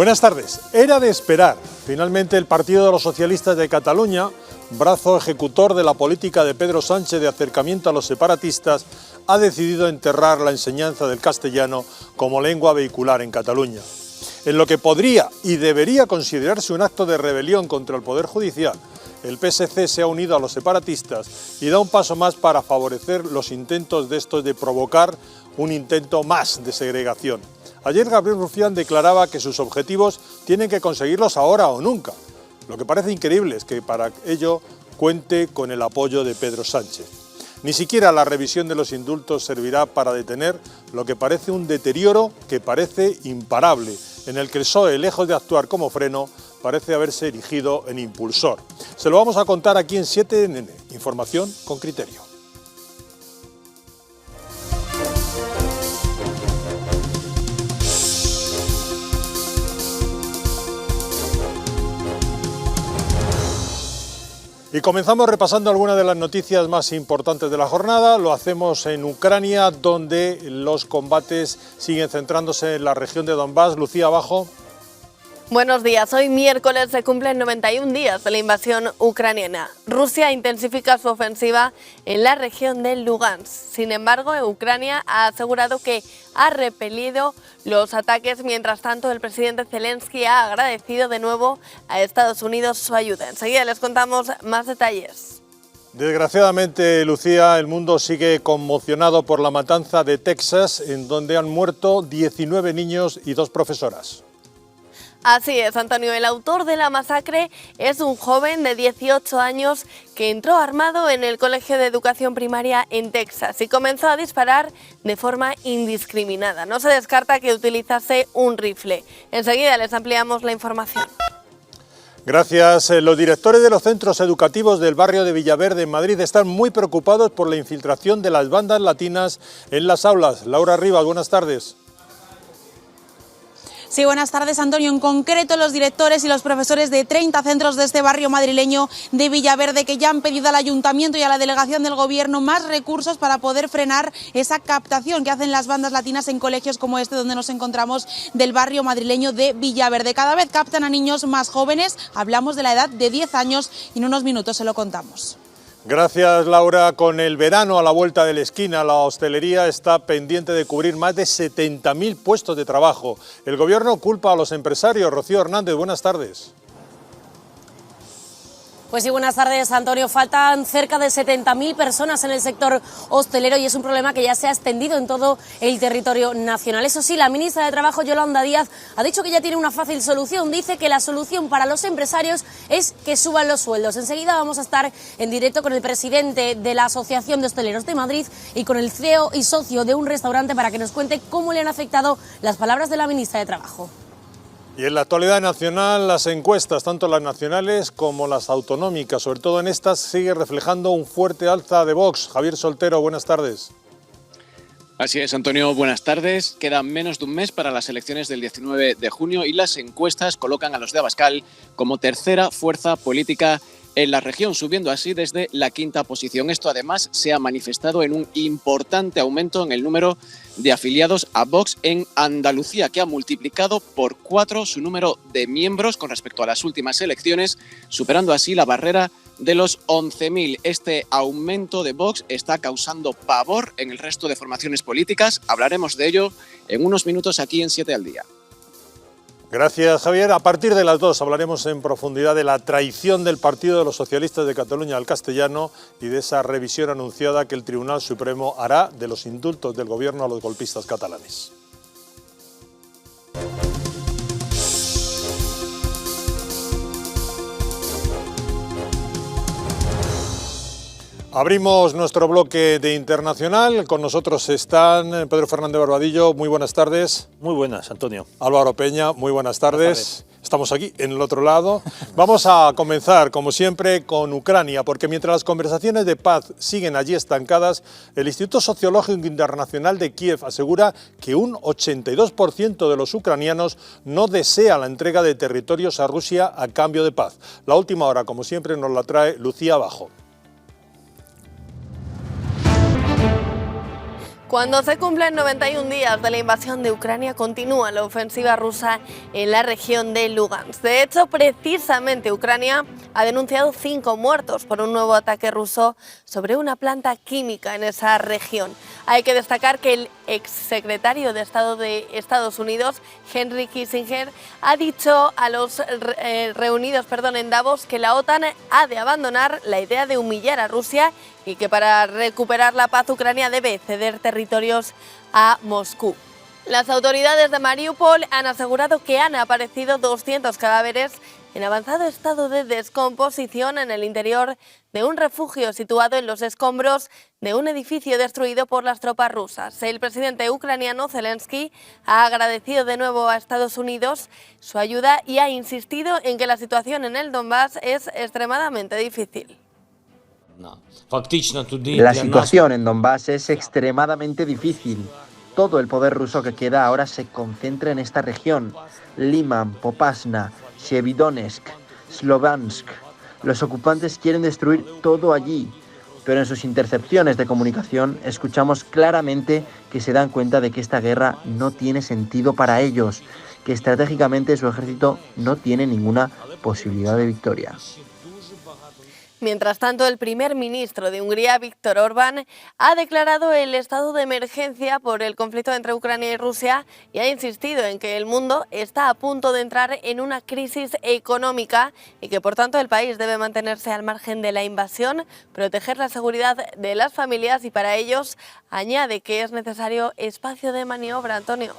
Buenas tardes. Era de esperar. Finalmente el Partido de los Socialistas de Cataluña, brazo ejecutor de la política de Pedro Sánchez de acercamiento a los separatistas, ha decidido enterrar la enseñanza del castellano como lengua vehicular en Cataluña. En lo que podría y debería considerarse un acto de rebelión contra el Poder Judicial, el PSC se ha unido a los separatistas y da un paso más para favorecer los intentos de estos de provocar un intento más de segregación. Ayer Gabriel Rufián declaraba que sus objetivos tienen que conseguirlos ahora o nunca. Lo que parece increíble es que para ello cuente con el apoyo de Pedro Sánchez. Ni siquiera la revisión de los indultos servirá para detener lo que parece un deterioro que parece imparable, en el que el PSOE, lejos de actuar como freno, parece haberse erigido en impulsor. Se lo vamos a contar aquí en 7NN. Información con criterio. Y comenzamos repasando algunas de las noticias más importantes de la jornada. Lo hacemos en Ucrania, donde los combates siguen centrándose en la región de Donbass. Lucía, abajo. Buenos días. Hoy miércoles se cumplen 91 días de la invasión ucraniana. Rusia intensifica su ofensiva en la región de Lugansk. Sin embargo, Ucrania ha asegurado que ha repelido los ataques. Mientras tanto, el presidente Zelensky ha agradecido de nuevo a Estados Unidos su ayuda. Enseguida les contamos más detalles. Desgraciadamente, Lucía, el mundo sigue conmocionado por la matanza de Texas, en donde han muerto 19 niños y 2 profesoras. Así es, Antonio. El autor de la masacre es un joven de 18 años que entró armado en el Colegio de Educación Primaria en Texas y comenzó a disparar de forma indiscriminada. No se descarta que utilizase un rifle. Enseguida les ampliamos la información. Gracias. Los directores de los centros educativos del barrio de Villaverde en Madrid están muy preocupados por la infiltración de las bandas latinas en las aulas. Laura Rivas, buenas tardes. Sí, buenas tardes, Antonio. En concreto, los directores y los profesores de 30 centros de este barrio madrileño de Villaverde, que ya han pedido al Ayuntamiento y a la Delegación del Gobierno más recursos para poder frenar esa captación que hacen las bandas latinas en colegios como este donde nos encontramos, del barrio madrileño de Villaverde. Cada vez captan a niños más jóvenes, hablamos de la edad de 10 años y en unos minutos se lo contamos. Gracias, Laura. Con el verano a la vuelta de la esquina, la hostelería está pendiente de cubrir más de 70.000 puestos de trabajo. El Gobierno culpa a los empresarios. Rocío Hernández, buenas tardes. Pues sí, buenas tardes, Antonio. Faltan cerca de 70.000 personas en el sector hostelero y es un problema que ya se ha extendido en todo el territorio nacional. Eso sí, la ministra de Trabajo, Yolanda Díaz, ha dicho que ya tiene una fácil solución. Dice que la solución para los empresarios es que suban los sueldos. Enseguida vamos a estar en directo con el presidente de la Asociación de Hosteleros de Madrid y con el CEO y socio de un restaurante para que nos cuente cómo le han afectado las palabras de la ministra de Trabajo. Y en la actualidad nacional, las encuestas, tanto las nacionales como las autonómicas, sobre todo en estas, sigue reflejando un fuerte alza de Vox. Javier Soltero, buenas tardes. Así es, Antonio, buenas tardes. Queda menos de un mes para las elecciones del 19 de junio y las encuestas colocan a los de Abascal como tercera fuerza política en la región, subiendo así desde la 5ª posición. Esto además se ha manifestado en un importante aumento en el número de afiliados a Vox en Andalucía, que ha multiplicado por 4 su número de miembros con respecto a las últimas elecciones, superando así la barrera de los 11.000. Este aumento de Vox está causando pavor en el resto de formaciones políticas. Hablaremos de ello en unos minutos aquí en 7 al día. Gracias, Javier. A partir de las 2 hablaremos en profundidad de la traición del Partido de los Socialistas de Cataluña al castellano y de esa revisión anunciada que el Tribunal Supremo hará de los indultos del Gobierno a los golpistas catalanes. Abrimos nuestro bloque de internacional. Con nosotros están Pedro Fernández Barbadillo. Muy buenas tardes. Muy buenas, Antonio. Álvaro Peña, muy buenas tardes. Buenas tardes. Estamos aquí, en el otro lado. Vamos a comenzar, como siempre, con Ucrania, porque mientras las conversaciones de paz siguen allí estancadas, el Instituto Sociológico Internacional de Kiev asegura que un 82% de los ucranianos no desea la entrega de territorios a Rusia a cambio de paz. La última hora, como siempre, nos la trae Lucía Abajo. Cuando se cumplen 91 días de la invasión de Ucrania, continúa la ofensiva rusa en la región de Lugansk. De hecho, precisamente Ucrania ha denunciado 5 muertos por un nuevo ataque ruso sobre una planta química en esa región. Hay que destacar que el exsecretario de Estado de Estados Unidos, Henry Kissinger, ha dicho a los reunidos en Davos que la OTAN ha de abandonar la idea de humillar a Rusia y que para recuperar la paz Ucrania debe ceder territorios a Moscú. Las autoridades de Mariupol han asegurado que han aparecido 200 cadáveres en avanzado estado de descomposición en el interior de un refugio situado en los escombros de un edificio destruido por las tropas rusas. El presidente ucraniano Zelensky ha agradecido de nuevo a Estados Unidos su ayuda y ha insistido en que la situación en el Donbass es extremadamente difícil. La situación en Donbass es extremadamente difícil. Todo el poder ruso que queda ahora se concentra en esta región. Liman, Popasna, Shevardonetsk, Sloviansk. Los ocupantes quieren destruir todo allí, pero en sus intercepciones de comunicación escuchamos claramente que se dan cuenta de que esta guerra no tiene sentido para ellos, que estratégicamente su ejército no tiene ninguna posibilidad de victoria. Mientras tanto, el primer ministro de Hungría, Viktor Orbán, ha declarado el estado de emergencia por el conflicto entre Ucrania y Rusia y ha insistido en que el mundo está a punto de entrar en una crisis económica y que, por tanto, el país debe mantenerse al margen de la invasión, proteger la seguridad de las familias y para ellos añade que es necesario espacio de maniobra. Antonio.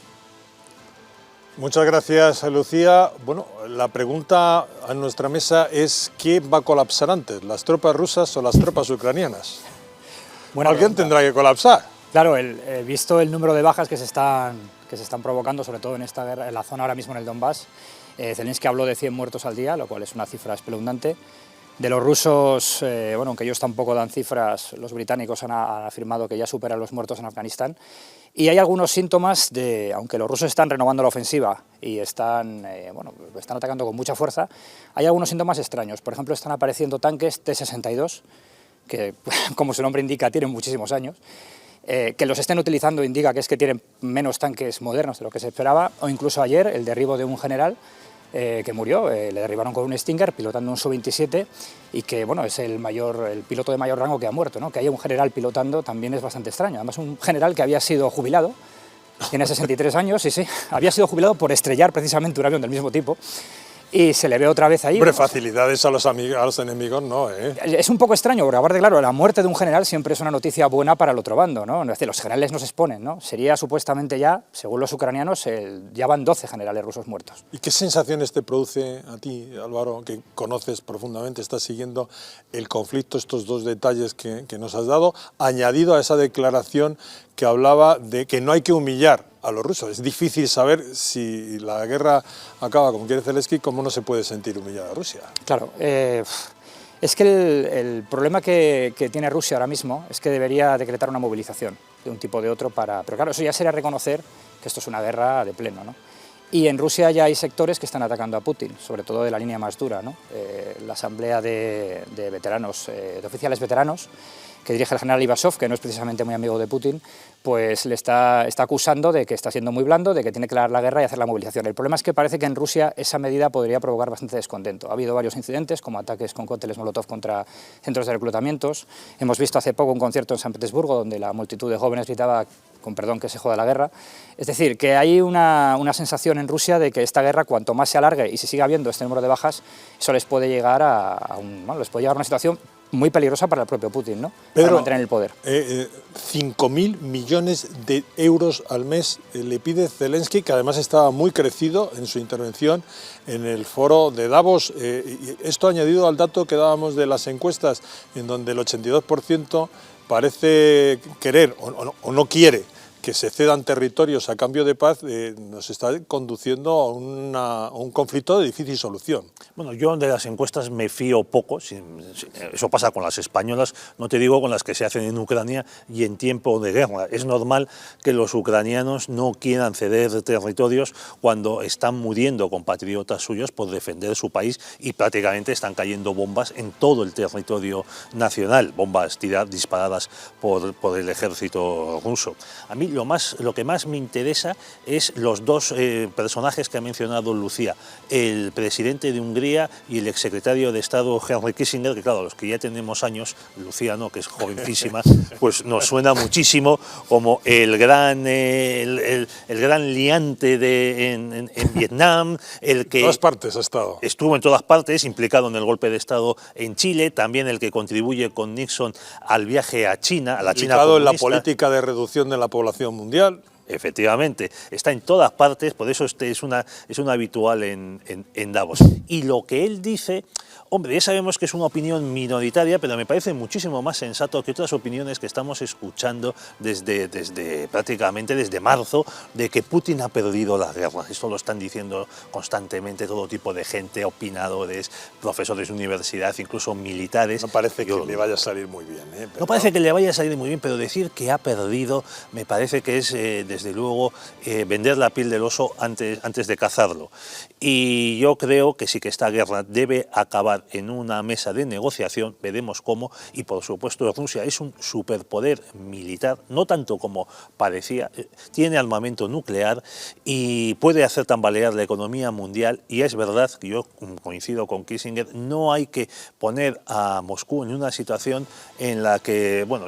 Muchas gracias, Lucía. Bueno, la pregunta a nuestra mesa es ¿quién va a colapsar antes, las tropas rusas o las tropas ucranianas? Alguien tendrá que colapsar. Claro, visto el número de bajas que se están provocando, sobre todo en esta guerra, en la zona ahora mismo en el Donbass, Zelensky habló de 100 muertos al día, lo cual es una cifra espeluznante. De los rusos, aunque ellos tampoco dan cifras, los británicos han afirmado que ya superan los muertos en Afganistán. Y hay algunos síntomas de, aunque los rusos están renovando la ofensiva y están atacando con mucha fuerza, hay algunos síntomas extraños. Por ejemplo, están apareciendo tanques T-62, que como su nombre indica tienen muchísimos años. Que los estén utilizando indica que es que tienen menos tanques modernos de lo que se esperaba, o incluso ayer el derribo de un general que murió, le derribaron con un Stinger pilotando un Su-27 y que es el piloto de mayor rango que ha muerto, ¿no? Que haya un general pilotando también es bastante extraño, además un general que había sido jubilado, tiene 63 años, sí, había sido jubilado por estrellar precisamente un avión del mismo tipo. Y se le ve otra vez ahí. Hombre, facilidades a los enemigos no, ¿eh? Es un poco extraño, porque aparte, claro, la muerte de un general siempre es una noticia buena para el otro bando, ¿no? Es decir, los generales no se exponen, ¿no? Sería supuestamente ya, según los ucranianos, ya van 12 generales rusos muertos. ¿Y qué sensaciones te produce a ti, Álvaro, que conoces profundamente, estás siguiendo el conflicto, estos dos detalles que nos has dado, añadido a esa declaración que hablaba de que no hay que humillar a los rusos? Es difícil saber si la guerra acaba, como quiere Zelensky, cómo no se puede sentir humillada Rusia. Claro, es que el problema que tiene Rusia ahora mismo es que debería decretar una movilización de un tipo o de otro pero claro, eso ya sería reconocer que esto es una guerra de pleno, ¿no? Y en Rusia ya hay sectores que están atacando a Putin, sobre todo de la línea más dura, ¿no? La asamblea de veteranos, de oficiales veteranos, que dirige el general Ivasov, que no es precisamente muy amigo de Putin, pues le está acusando de que está siendo muy blando, de que tiene que dar la guerra y hacer la movilización. El problema es que parece que en Rusia esa medida podría provocar bastante descontento. Ha habido varios incidentes, como ataques con cócteles Molotov contra centros de reclutamientos. Hemos visto hace poco un concierto en San Petersburgo donde la multitud de jóvenes gritaba, con perdón, que se joda la guerra. Es decir, que hay una sensación en Rusia de que esta guerra, cuanto más se alargue y se siga habiendo este número de bajas, eso les puede llegar a una situación muy peligrosa para el propio Putin, ¿no? Pedro, para mantener el poder. 5.000 millones de euros al mes le pide Zelensky, que además estaba muy crecido en su intervención en el foro de Davos. Esto añadido al dato que dábamos de las encuestas, en donde el 82% parece querer o no quiere que se cedan territorios a cambio de paz nos está conduciendo a un conflicto de difícil solución. Bueno, yo de las encuestas me fío poco, eso pasa con las españolas, no te digo con las que se hacen en Ucrania y en tiempo de guerra. Es normal que los ucranianos no quieran ceder territorios cuando están muriendo compatriotas suyos por defender su país y prácticamente están cayendo bombas en todo el territorio nacional, bombas disparadas por el ejército ruso. A mí lo que más me interesa es los dos personajes que ha mencionado Lucía, el presidente de Hungría y el exsecretario de Estado Henry Kissinger, que claro, los que ya tenemos años, Lucía no, que es jovencísima, pues nos suena muchísimo como el gran liante en Vietnam, el que en todas partes ha estado. Estuvo en todas partes, implicado en el golpe de Estado en Chile, también el que contribuye con Nixon al viaje a China, a la China comunista. En la política de reducción de la población mundial. Efectivamente, está en todas partes, por eso es un habitual en Davos. Y lo que él dice, hombre, ya sabemos que es una opinión minoritaria, pero me parece muchísimo más sensato que otras opiniones que estamos escuchando prácticamente desde marzo, de que Putin ha perdido la guerra. Esto lo están diciendo constantemente todo tipo de gente, opinadores, profesores de universidad, incluso militares. No parece que le vaya a salir muy bien. No parece que le vaya a salir muy bien, pero decir que ha perdido me parece que es, desde luego, vender la piel del oso antes de cazarlo. Y yo creo que sí que esta guerra debe acabar en una mesa de negociación, veremos cómo, y por supuesto Rusia es un superpoder militar, no tanto como parecía, tiene armamento nuclear y puede hacer tambalear la economía mundial, y es verdad que yo coincido con Kissinger, no hay que poner a Moscú en una situación en la que, bueno,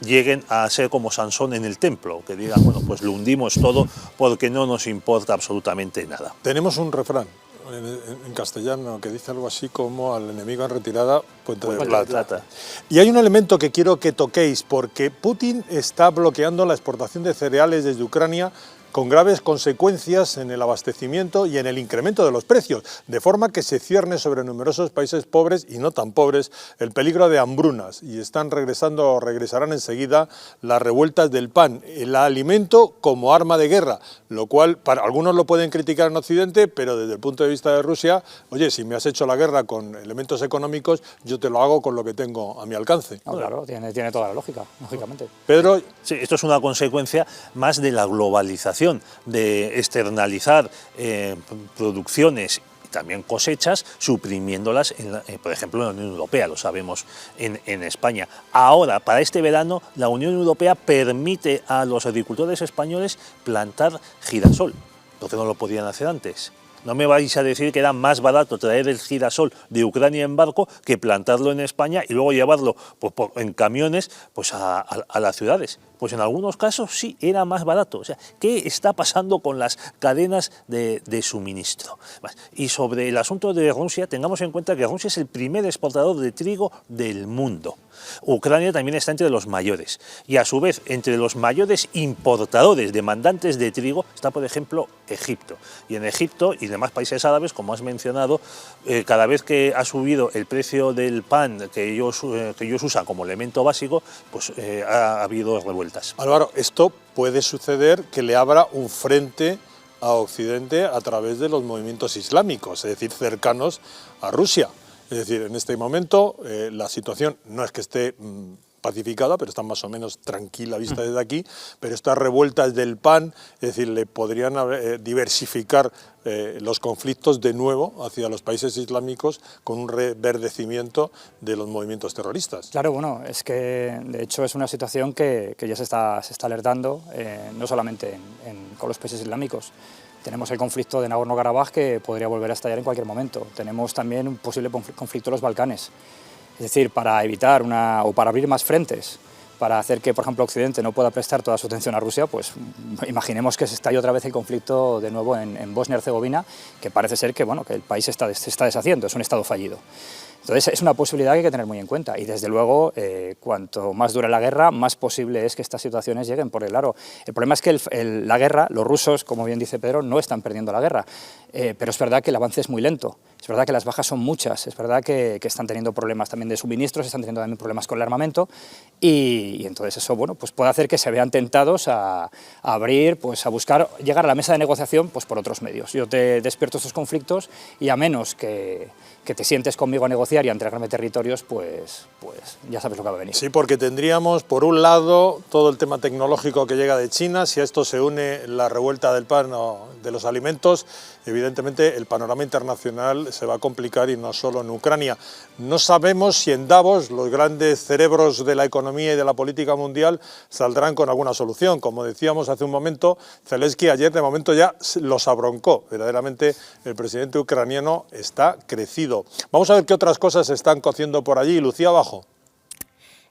lleguen a ser como Sansón en el templo, que digan, bueno, pues lo hundimos todo porque no nos importa absolutamente nada. Tenemos un refrán en castellano que dice algo así como: al enemigo en retirada, puente de plata. Y hay un elemento que quiero que toquéis, porque Putin está bloqueando la exportación de cereales desde Ucrania, con graves consecuencias en el abastecimiento y en el incremento de los precios, de forma que se cierne sobre numerosos países pobres y no tan pobres el peligro de hambrunas, y regresarán enseguida las revueltas del pan, el alimento como arma de guerra, lo cual para algunos lo pueden criticar en Occidente, pero desde el punto de vista de Rusia, oye, si me has hecho la guerra con elementos económicos, yo te lo hago con lo que tengo a mi alcance. No, claro, tiene toda la lógica, lógicamente. Pedro. Sí, esto es una consecuencia más de la globalización, de externalizar producciones y también cosechas, suprimiéndolas, por ejemplo, en la Unión Europea, lo sabemos en España. Ahora, para este verano, la Unión Europea permite a los agricultores españoles plantar girasol, porque no lo podían hacer antes. No me vais a decir que era más barato traer el girasol de Ucrania en barco que plantarlo en España y luego llevarlo en camiones a las ciudades. Pues en algunos casos sí era más barato. O sea, ¿qué está pasando con las cadenas de suministro? Y sobre el asunto de Rusia, tengamos en cuenta que Rusia es el primer exportador de trigo del mundo. Ucrania también está entre los mayores. Y a su vez, entre los mayores importadores, demandantes de trigo, está, por ejemplo, Egipto. Y en Egipto y demás países árabes, como has mencionado, cada vez que ha subido el precio del pan que ellos usan como elemento básico, pues ha habido revueltas. Álvaro, esto puede suceder que le abra un frente a Occidente a través de los movimientos islámicos, es decir, cercanos a Rusia. Es decir, en este momento la situación no es que esté pacificada, pero está más o menos tranquila vista desde aquí, pero estas revueltas del pan, es decir, le podrían diversificar los conflictos de nuevo hacia los países islámicos con un reverdecimiento de los movimientos terroristas. Claro, bueno, es que de hecho es una situación que ya se está alertando, no solamente con los países islámicos. Tenemos el conflicto de Nagorno-Karabaj, que podría volver a estallar en cualquier momento. Tenemos también un posible conflicto en los Balcanes. Es decir, para evitar o para abrir más frentes, para hacer que, por ejemplo, Occidente no pueda prestar toda su atención a Rusia, pues imaginemos que se estalle otra vez el conflicto de nuevo en Bosnia y Herzegovina, que parece ser que el país se está deshaciendo, es un estado fallido. Entonces es una posibilidad que hay que tener muy en cuenta y desde luego cuanto más dure la guerra, más posible es que estas situaciones lleguen, porque claro, el problema es que la guerra, los rusos, como bien dice Pedro, no están perdiendo la guerra, pero es verdad que el avance es muy lento, es verdad que las bajas son muchas, es verdad que están teniendo problemas también de suministros, están teniendo también problemas con el armamento y entonces eso bueno, pues puede hacer que se vean tentados a abrir, pues a buscar llegar a la mesa de negociación pues por otros medios. Yo te despierto estos conflictos y a menos que te sientes conmigo a negociar y a entregarme territorios, pues ya sabes lo que va a venir. Sí, porque tendríamos, por un lado, todo el tema tecnológico que llega de China. Si a esto se une la revuelta del pan o de los alimentos, evidentemente el panorama internacional se va a complicar y no solo en Ucrania. No sabemos si en Davos los grandes cerebros de la economía y de la política mundial saldrán con alguna solución. Como decíamos hace un momento, Zelensky ayer de momento ya los abroncó. Verdaderamente el presidente ucraniano está crecido. Vamos a ver qué otras cosas se están cociendo por allí. Lucía Abajo.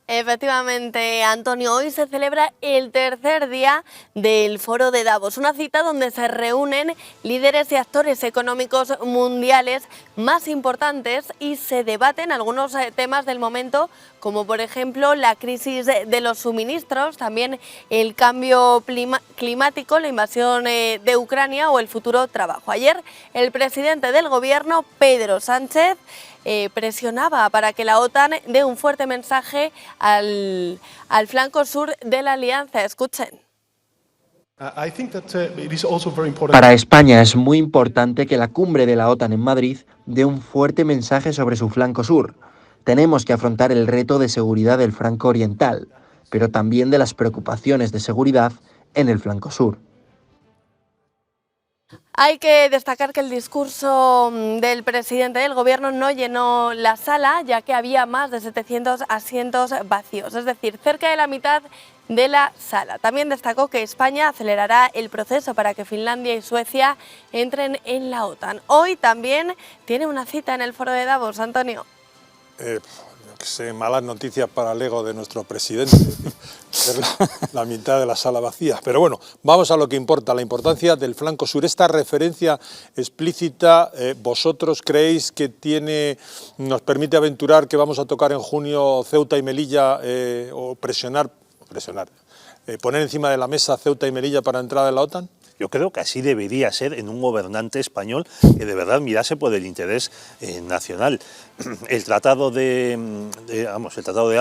Efectivamente, Antonio, hoy se celebra el tercer día del Foro de Davos, una cita donde se reúnen líderes y actores económicos mundiales más importantes y se debaten algunos temas del momento, como por ejemplo la crisis de los suministros, también el cambio climático, la invasión de Ucrania o el futuro trabajo. Ayer el presidente del gobierno, Pedro Sánchez, presionaba para que la OTAN dé un fuerte mensaje al flanco sur de la alianza. Escuchen. Para España es muy importante que la cumbre de la OTAN en Madrid dé un fuerte mensaje sobre su flanco sur. Tenemos que afrontar el reto de seguridad del flanco oriental, pero también de las preocupaciones de seguridad en el flanco sur. Hay que destacar que el discurso del presidente del gobierno no llenó la sala, ya que había más de 700 asientos vacíos, es decir, cerca de la mitad de la sala. También destacó que España acelerará el proceso para que Finlandia y Suecia entren en la OTAN. Hoy también tiene una cita en el Foro de Davos, Antonio. Malas noticias para el ego de nuestro presidente, la mitad de la sala vacía. Pero bueno, vamos a lo que importa, la importancia del flanco sur. Esta referencia explícita, ¿vosotros creéis que nos permite aventurar que vamos a tocar en junio Ceuta y Melilla o poner encima de la mesa Ceuta y Melilla para entrada en la OTAN? Yo creo que así debería ser en un gobernante español que de verdad mirase por el interés nacional. El tratado de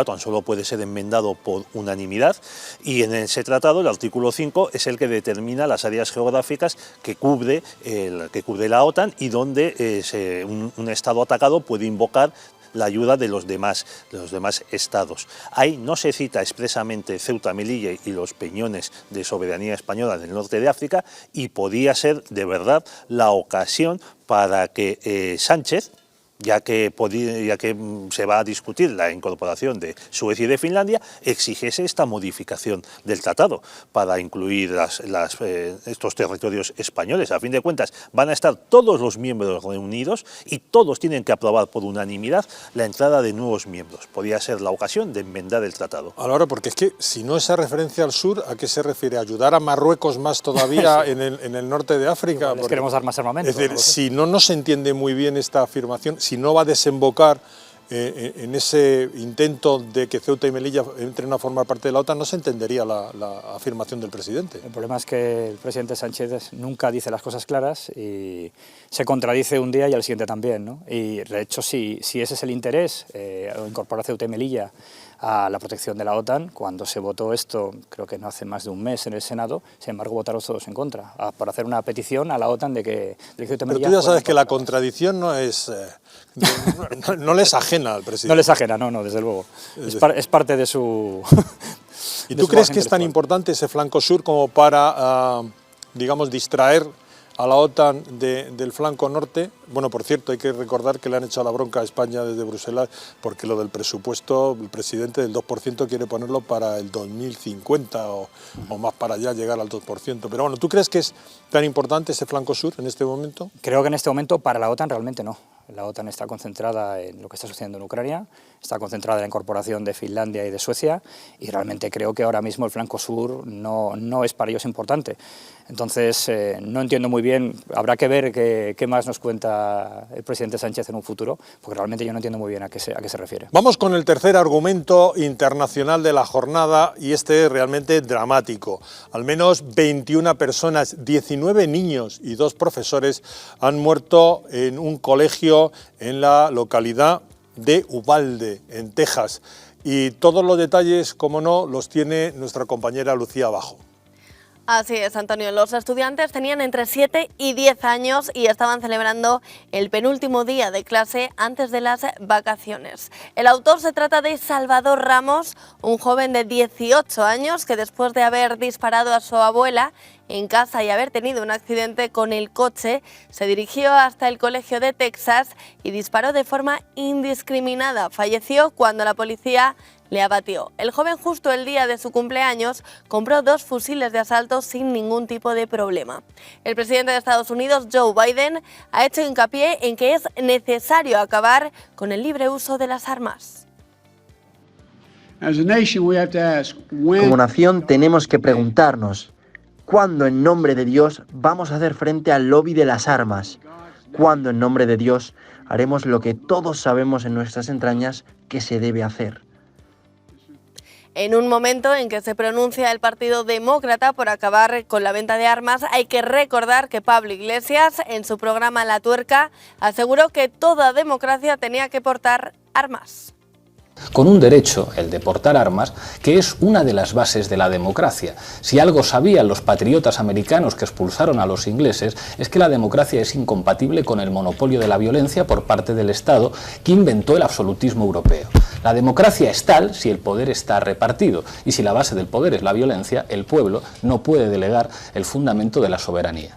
OTAN solo puede ser enmendado por unanimidad y en ese tratado el artículo 5 es el que determina las áreas geográficas que cubre la OTAN y donde un Estado atacado puede invocar la ayuda de los demás estados. Ahí no se cita expresamente Ceuta, Melilla y los peñones de soberanía española del norte de África y podía ser de verdad la ocasión para que Sánchez, ya que se va a discutir la incorporación de Suecia y de Finlandia, exigiese esta modificación del tratado para incluir estos territorios españoles. A fin de cuentas, van a estar todos los miembros reunidos y todos tienen que aprobar por unanimidad la entrada de nuevos miembros. Podría ser la ocasión de enmendar el tratado. Ahora, porque es que si no esa referencia al sur, ¿a qué se refiere? ¿Ayudar a Marruecos más todavía en el norte de África? Les queremos dar más armamento. Es decir, si no se entiende muy bien esta afirmación, si no va a desembocar en ese intento de que Ceuta y Melilla entren a formar parte de la OTAN, no se entendería la afirmación del presidente. El problema es que el presidente Sánchez nunca dice las cosas claras y se contradice un día y al siguiente también, ¿no? Y de hecho, si ese es el interés, incorporar Ceuta y Melilla a la protección de la OTAN, cuando se votó esto, creo que no hace más de un mes en el Senado, sin embargo votaron todos en contra, por hacer una petición a la OTAN de que Ceuta y Melilla... Pero tú ya sabes que la contradicción no es... no le es ajena al presidente. No le es ajena, no, desde luego. Es parte de su... ¿Y tú crees que es tan importante ese flanco sur como para, digamos, distraer a la OTAN del flanco norte? Bueno, por cierto, hay que recordar que le han echado la bronca a España desde Bruselas porque lo del presupuesto, el presidente del 2% quiere ponerlo para el 2050 o más para allá, llegar al 2%. Pero bueno, ¿tú crees que es tan importante ese flanco sur en este momento? Creo que en este momento para la OTAN realmente no. La OTAN está concentrada en lo que está sucediendo en Ucrania, está concentrada en la incorporación de Finlandia y de Suecia, y realmente creo que ahora mismo el flanco sur no es para ellos importante. Entonces, no entiendo muy bien, habrá que ver qué más nos cuenta el presidente Sánchez en un futuro, porque realmente yo no entiendo muy bien a qué se refiere. Vamos con el tercer argumento internacional de la jornada, y este es realmente dramático. Al menos 21 personas, 19 niños y 2 profesores han muerto en un colegio en la localidad de Uvalde, en Texas. Y todos los detalles, como no, los tiene nuestra compañera Lucía Abajo. Así es, Antonio. Los estudiantes tenían entre 7 y 10 años y estaban celebrando el penúltimo día de clase antes de las vacaciones. El autor se trata de Salvador Ramos, un joven de 18 años que después de haber disparado a su abuela en casa y haber tenido un accidente con el coche, se dirigió hasta el colegio de Texas y disparó de forma indiscriminada. Falleció cuando la policía le abatió. El joven, justo el día de su cumpleaños, compró 2 fusiles de asalto sin ningún tipo de problema. El presidente de Estados Unidos, Joe Biden, ha hecho hincapié en que es necesario acabar con el libre uso de las armas. Como nación tenemos que preguntarnos, ¿cuándo en nombre de Dios vamos a hacer frente al lobby de las armas? ¿Cuándo en nombre de Dios haremos lo que todos sabemos en nuestras entrañas que se debe hacer? En un momento en que se pronuncia el Partido Demócrata por acabar con la venta de armas, hay que recordar que Pablo Iglesias, en su programa La Tuerca, aseguró que toda democracia tenía que portar armas. Con un derecho, el de portar armas, que es una de las bases de la democracia. Si algo sabían los patriotas americanos que expulsaron a los ingleses, es que la democracia es incompatible con el monopolio de la violencia por parte del Estado que inventó el absolutismo europeo. La democracia es tal si el poder está repartido, y si la base del poder es la violencia, el pueblo no puede delegar el fundamento de la soberanía.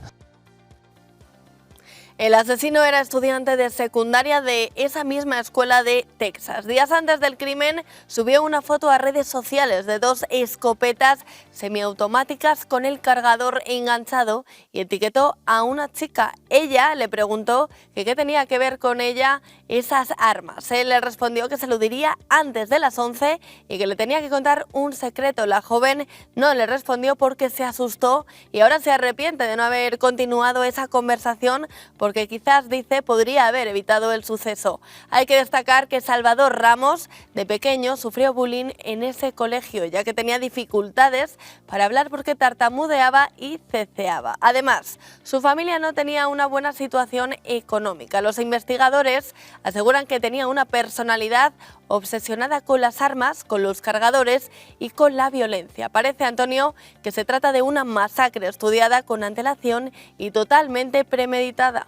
El asesino era estudiante de secundaria de esa misma escuela de Texas. Días antes del crimen subió una foto a redes sociales de 2 escopetas semiautomáticas con el cargador enganchado y etiquetó a una chica. Ella le preguntó que qué tenía que ver con ella esas armas. Él le respondió que se lo diría antes de las 11 y que le tenía que contar un secreto. La joven no le respondió porque se asustó y ahora se arrepiente de no haber continuado esa conversación, porque quizás, dice, podría haber evitado el suceso. Hay que destacar que Salvador Ramos, de pequeño, sufrió bullying en ese colegio, ya que tenía dificultades para hablar porque tartamudeaba y ceceaba. Además, su familia no tenía una buena situación económica. Los investigadores aseguran que tenía una personalidad obsesionada con las armas, con los cargadores y con la violencia. Parece, Antonio, que se trata de una masacre estudiada con antelación y totalmente premeditada.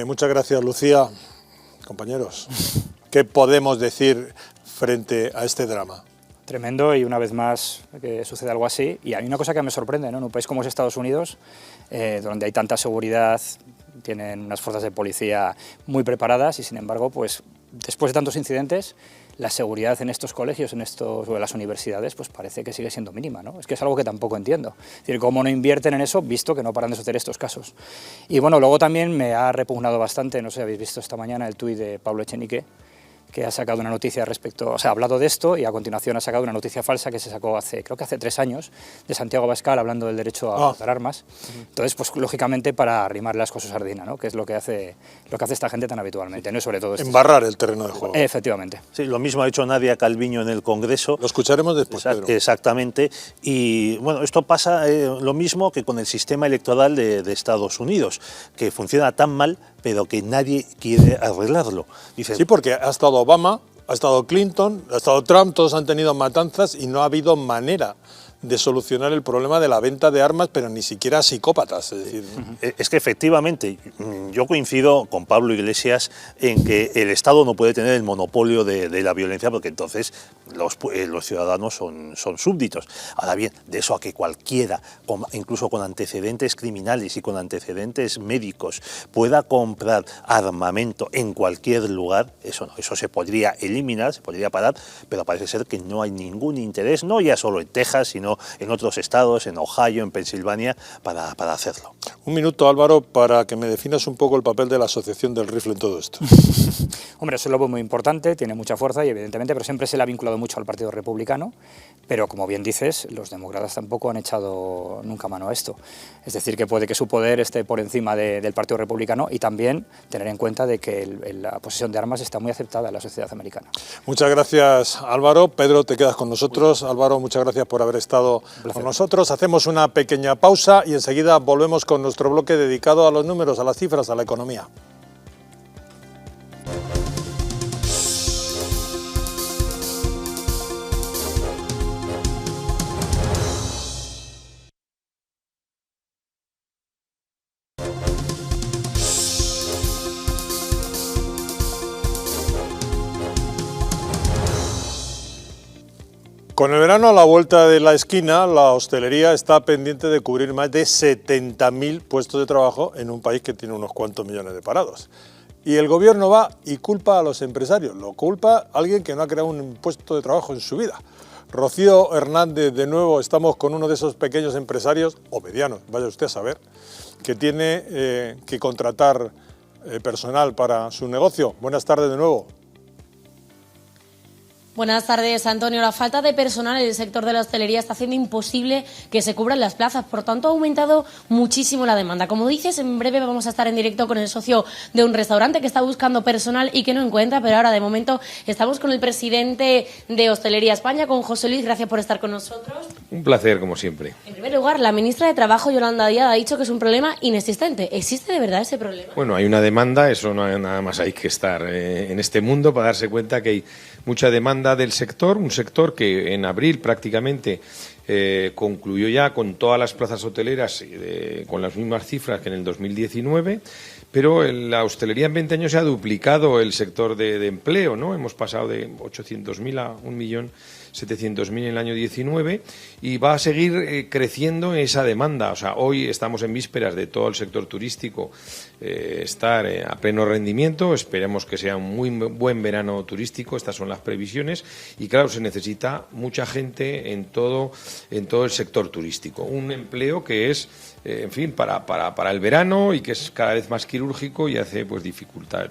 Muchas gracias, Lucía. Compañeros, ¿qué podemos decir frente a este drama? Tremendo, y una vez más que sucede algo así. Y hay una cosa que me sorprende, ¿no? En un país como es Estados Unidos, donde hay tanta seguridad, tienen unas fuerzas de policía muy preparadas y, sin embargo, pues después de tantos incidentes, la seguridad en estos colegios, en las universidades, pues parece que sigue siendo mínima, ¿no? Es que es algo que tampoco entiendo. Es decir, cómo no invierten en eso, visto que no paran de suceder estos casos. Y bueno, luego también me ha repugnado bastante, no sé si habéis visto esta mañana el tuit de Pablo Echenique, que ha sacado una noticia respecto, o sea, ha hablado de esto y a continuación ha sacado una noticia falsa que se sacó creo que hace 3 años, de Santiago Abascal, hablando del derecho a portar armas. Entonces, pues lógicamente para arrimarle las cosas a sardina, ¿no? Que es lo que hace esta gente tan habitualmente, ¿no? Y sobre todo embarrar el terreno de juego. Efectivamente. Sí, lo mismo ha hecho Nadia Calviño en el Congreso. Lo escucharemos después, Pedro. Exactamente. Y bueno, esto pasa lo mismo que con el sistema electoral de Estados Unidos, que funciona tan mal, pero que nadie quiere arreglarlo. Sí, porque ha estado Obama, ha estado Clinton, ha estado Trump, todos han tenido matanzas y no ha habido manera de solucionar el problema de la venta de armas, pero ni siquiera psicópatas. Es decir, es que efectivamente yo coincido con Pablo Iglesias en que el Estado no puede tener el monopolio de la violencia, porque entonces los ciudadanos son súbditos. Ahora bien, de eso a que cualquiera, incluso con antecedentes criminales y con antecedentes médicos, pueda comprar armamento en cualquier lugar, eso no, eso se podría eliminar, se podría parar, pero parece ser que no hay ningún interés, no ya solo en Texas, sino en otros estados, en Ohio, en Pensilvania, para hacerlo. Un minuto, Álvaro, para que me definas un poco el papel de la Asociación del Rifle en todo esto. Hombre, es un lobo muy importante, tiene mucha fuerza y evidentemente, pero siempre se le ha vinculado mucho al Partido Republicano, pero como bien dices, los demócratas tampoco han echado nunca mano a esto. Es decir, que puede que su poder esté por encima del Partido Republicano y también tener en cuenta de que la posesión de armas está muy aceptada en la sociedad americana. Muchas gracias, Álvaro. Pedro, te quedas con nosotros. Álvaro, muchas gracias por haber estado con nosotros. Hacemos una pequeña pausa y enseguida volvemos con nuestro bloque dedicado a los números, a las cifras, a la economía. Con el verano a la vuelta de la esquina, la hostelería está pendiente de cubrir más de 70.000 puestos de trabajo en un país que tiene unos cuantos millones de parados. Y el gobierno va y culpa a los empresarios, lo culpa a alguien que no ha creado un puesto de trabajo en su vida. Rocío Hernández, de nuevo estamos con uno de esos pequeños empresarios, o medianos, vaya usted a saber, que tiene que contratar personal para su negocio. Buenas tardes de nuevo. Buenas tardes, Antonio. La falta de personal en el sector de la hostelería está haciendo imposible que se cubran las plazas. Por tanto, ha aumentado muchísimo la demanda. Como dices, en breve vamos a estar en directo con el socio de un restaurante que está buscando personal y que no encuentra, pero ahora, de momento, estamos con el presidente de Hostelería España, con José Luis. Gracias por estar con nosotros. Un placer, como siempre. En primer lugar, la ministra de Trabajo, Yolanda Díaz, ha dicho que es un problema inexistente. ¿Existe de verdad ese problema? Bueno, hay una demanda, eso no hay, nada más hay que estar en este mundo para darse cuenta que hay mucha demanda del sector, un sector que en abril prácticamente concluyó ya con todas las plazas hoteleras con las mismas cifras que en el 2019, pero en la hostelería en 20 años se ha duplicado el sector de empleo, ¿no? Hemos pasado de 800.000 a 1.700.000 en el año 19 y va a seguir creciendo esa demanda. O sea, hoy estamos en vísperas de todo el sector turístico estar a pleno rendimiento. Esperemos que sea un muy buen verano turístico. Estas son las previsiones y, claro, se necesita mucha gente en todo el sector turístico. Un empleo que es, en fin, para el verano y que es cada vez más quirúrgico y hace pues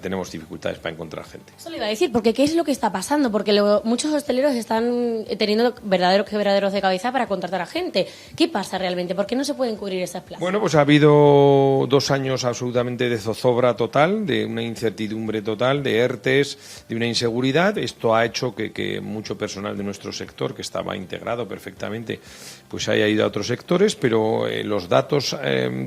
tenemos dificultades para encontrar gente. Eso le iba a decir, porque ¿qué es lo que está pasando? Porque muchos hosteleros están teniendo verdaderos quebraderos de cabeza para contratar a gente. ¿Qué pasa realmente? ¿Por qué no se pueden cubrir esas plazas? Bueno, pues ha habido 2 años absolutamente de zozobra total, de una incertidumbre total, de ERTES, de una inseguridad. Esto ha hecho que mucho personal de nuestro sector, que estaba integrado perfectamente, pues haya ido a otros sectores, pero los datos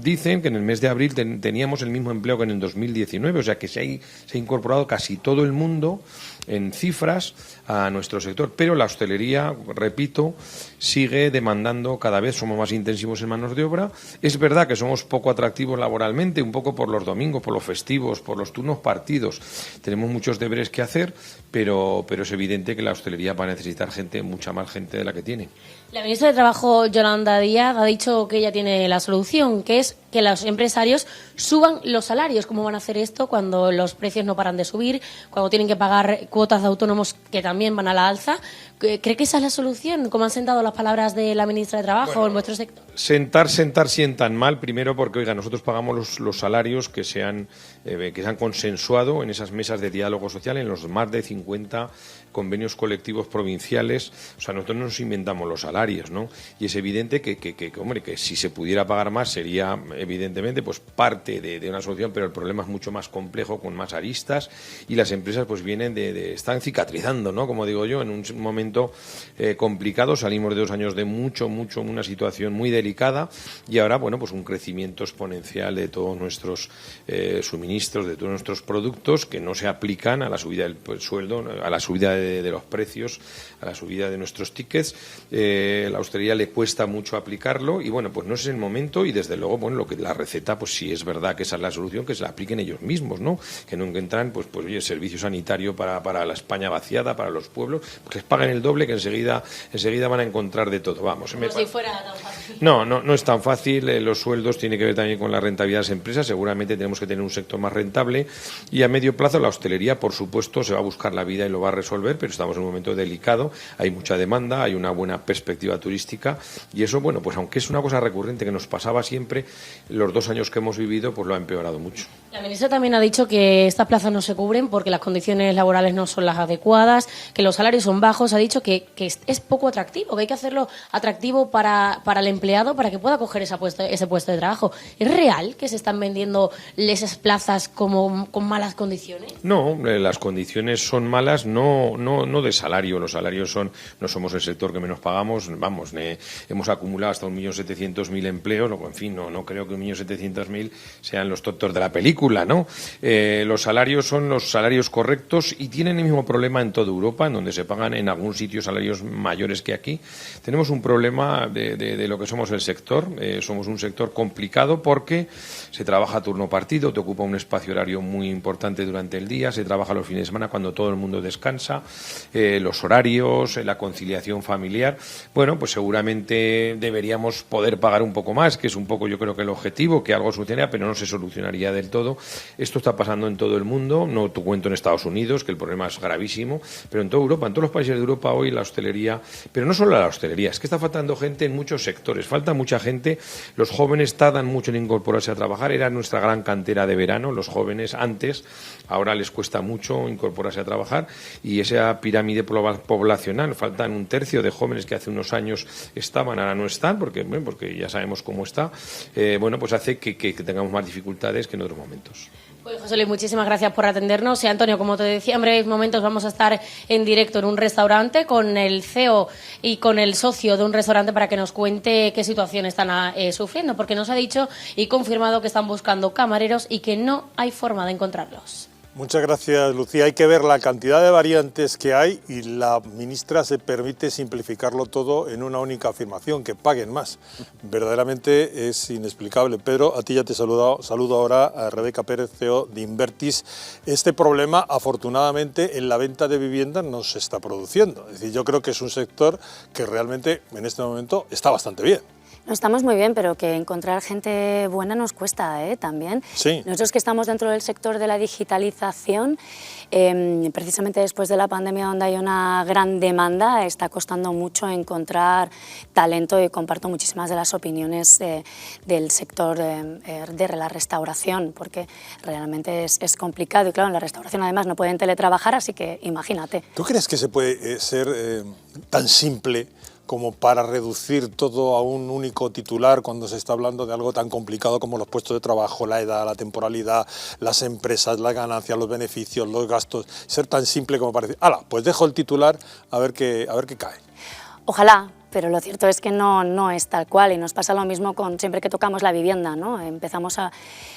dicen que en el mes de abril teníamos el mismo empleo que en el 2019, o sea que se ha incorporado casi todo el mundo en cifras a nuestro sector, pero la hostelería, repito, sigue demandando cada vez, somos más intensivos en manos de obra. Es verdad que somos poco atractivos laboralmente, un poco por los domingos, por los festivos, por los turnos partidos. Tenemos muchos deberes que hacer, pero es evidente que la hostelería va a necesitar gente, mucha más gente de la que tiene. La ministra de Trabajo, Yolanda Díaz, ha dicho que ella tiene la solución, que es que los empresarios suban los salarios. ¿Cómo van a hacer esto cuando los precios no paran de subir, cuando tienen que pagar cuotas de autónomos que también van a la alza? ¿Cree que esa es la solución? ¿Cómo han sentado las palabras de la ministra de Trabajo en vuestro sector? Sentar sientan mal, primero porque, oiga, nosotros pagamos los salarios que se han consensuado en esas mesas de diálogo social, en los más de 50 convenios colectivos provinciales. O sea, nosotros no nos inventamos los salarios, ¿no? Y es evidente que si se pudiera pagar más sería, evidentemente, pues parte de una solución, pero el problema es mucho más complejo, con más aristas, y las empresas pues están cicatrizando, ¿no? Como digo yo, en un momento complicado. Salimos de 2 años de una situación muy delicada y ahora, bueno, pues un crecimiento exponencial de todos nuestros suministros, de todos nuestros productos que no se aplican a la subida del sueldo, a la subida de los precios, a la subida de nuestros tickets. La hostelería le cuesta mucho aplicarlo y, bueno, pues no es el momento y, desde luego, bueno, la receta, pues si es verdad que esa es la solución, que se la apliquen ellos mismos, ¿no? Que no encuentran, pues oye, servicio sanitario para la España vaciada, para los pueblos, pues les paguen el doble, que enseguida van a encontrar de todo. Vamos. Como si fuera tan fácil. No es tan fácil. Los sueldos tiene que ver también con la rentabilidad de las empresas. Seguramente tenemos que tener un sector más rentable y, a medio plazo, la hostelería, por supuesto, se va a buscar la vida y lo va a resolver. resolver, pero estamos en un momento delicado, hay mucha demanda, hay una buena perspectiva turística y eso, bueno, pues aunque es una cosa recurrente que nos pasaba siempre, los 2 años que hemos vivido pues lo ha empeorado mucho. La ministra también ha dicho que estas plazas no se cubren porque las condiciones laborales no son las adecuadas, que los salarios son bajos. Ha dicho que es poco atractivo, que hay que hacerlo atractivo para el empleado para que pueda coger ese puesto de trabajo. ¿Es real que se están vendiendo esas plazas como con malas condiciones? No, las condiciones son malas, no de salario. Los salarios no somos el sector que menos pagamos. Vamos, hemos acumulado hasta 1.700.000 empleos. En fin, no creo que 1.700.000 sean los tontos de la película, ¿no? Los salarios son los salarios correctos y tienen el mismo problema en toda Europa, en donde se pagan en algún sitio salarios mayores que aquí. Tenemos un problema de lo que somos el sector. Somos un sector complicado porque se trabaja a turno partido, te ocupa un espacio horario muy importante durante el día, se trabaja los fines de semana cuando todo el mundo descansa, los horarios, la conciliación familiar. Bueno, pues seguramente deberíamos poder pagar un poco más, que es un poco yo creo que el objetivo, que algo sucediera, pero no se solucionaría del todo. Esto está pasando en todo el mundo, no te cuento en Estados Unidos, que el problema es gravísimo, pero en toda Europa, en todos los países de Europa hoy la hostelería, pero no solo la hostelería, es que está faltando gente en muchos sectores, falta mucha gente, los jóvenes tardan mucho en incorporarse a trabajar, era nuestra gran cantera de verano, los jóvenes antes, ahora les cuesta mucho incorporarse a trabajar y esa pirámide poblacional, faltan 1/3 de jóvenes que hace unos años estaban, ahora no están, porque ya sabemos cómo está, pues hace que tengamos más dificultades que en otros momentos. Pues José Luis, muchísimas gracias por atendernos. Y Antonio, como te decía, en breves momentos vamos a estar en directo en un restaurante con el CEO y con el socio de un restaurante para que nos cuente qué situación están sufriendo, porque nos ha dicho y confirmado que están buscando camareros y que no hay forma de encontrarlos. Muchas gracias, Lucía. Hay que ver la cantidad de variantes que hay y la ministra se permite simplificarlo todo en una única afirmación, que paguen más. Verdaderamente es inexplicable. Pedro, a ti ya te saludo ahora a Rebeca Pérez, CEO de Invertis. Este problema, afortunadamente, en la venta de viviendas no se está produciendo. Es decir, yo creo que es un sector que realmente en este momento está bastante bien. No, estamos muy bien, pero que encontrar gente buena nos cuesta también. Sí. Nosotros que estamos dentro del sector de la digitalización, precisamente después de la pandemia donde hay una gran demanda, está costando mucho encontrar talento y comparto muchísimas de las opiniones del sector de la restauración, porque realmente es complicado y claro, en la restauración además no pueden teletrabajar, así que imagínate. ¿Tú crees que se puede ser tan simple como para reducir todo a un único titular cuando se está hablando de algo tan complicado como los puestos de trabajo, la edad, la temporalidad, las empresas, las ganancias, los beneficios, los gastos? Ser tan simple como para decir, ¡hala! Pues dejo el titular a ver qué cae. Ojalá, pero lo cierto es que no es tal cual y nos pasa lo mismo con siempre que tocamos la vivienda, ¿no? Empezamos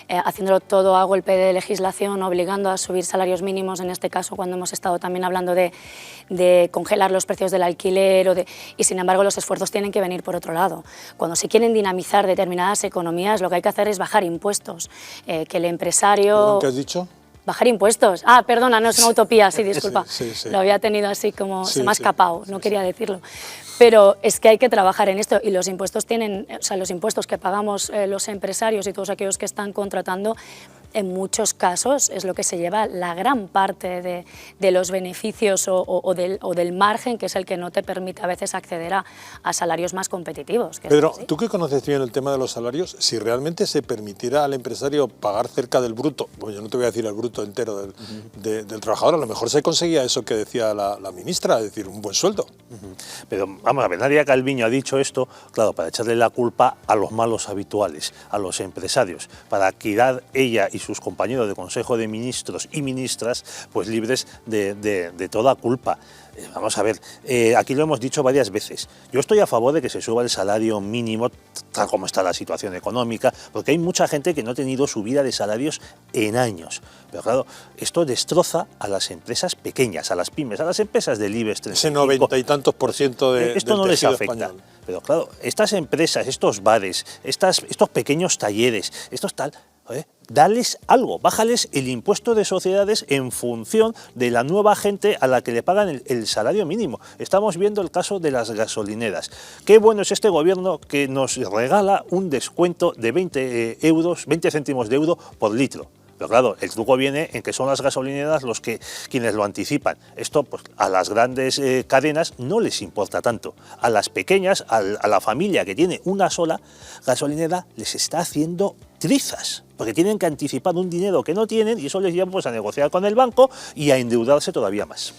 haciéndolo todo a golpe de legislación, obligando a subir salarios mínimos, en este caso cuando hemos estado también hablando de congelar los precios del alquiler y sin embargo los esfuerzos tienen que venir por otro lado. Cuando se quieren dinamizar determinadas economías, lo que hay que hacer es bajar impuestos, que el empresario... ¿Qué has dicho? Bajar impuestos. Ah, perdona, no es una utopía, sí, disculpa. Sí. Lo había tenido así como, se me ha escapado, no quería decirlo. Pero es que hay que trabajar en esto y los impuestos tienen, o sea, los impuestos que pagamos los empresarios y todos aquellos que están contratando, en muchos casos es lo que se lleva la gran parte de los beneficios o del margen, que es el que no te permite a veces acceder a salarios más competitivos. Pedro, tú que conoces bien el tema de los salarios, si realmente se permitiera al empresario pagar cerca del bruto, bueno, yo no te voy a decir el bruto entero del trabajador, a lo mejor se conseguía eso que decía la ministra, es decir, un buen sueldo. Pero vamos a ver, Nadia Calviño ha dicho esto, claro, para echarle la culpa a los malos habituales, a los empresarios, para quedar ella y sus compañeros de Consejo de Ministros y Ministras pues libres de toda culpa. Vamos a ver, aquí lo hemos dicho varias veces, yo estoy a favor de que se suba el salario mínimo tal como está la situación económica, porque hay mucha gente que no ha tenido subida de salarios en años, pero claro, esto destroza a las empresas pequeñas, a las pymes, a las empresas del IBEX 35. Ese 90 y tantos % esto no les afecta. Español. Pero claro, estas empresas, estos bares, estos pequeños talleres, estos tal, dales algo, bájales el impuesto de sociedades en función de la nueva gente a la que le pagan el salario mínimo. Estamos viendo el caso de las gasolineras. Qué bueno es este gobierno que nos regala un descuento de 20 céntimos de euro por litro. Pero claro, el truco viene en que son las gasolineras quienes lo anticipan. Esto pues, a las grandes cadenas no les importa tanto. A las pequeñas, a la familia que tiene una sola gasolinera, les está haciendo trizas, porque tienen que anticipar un dinero que no tienen y eso les lleva pues, a negociar con el banco y a endeudarse todavía más.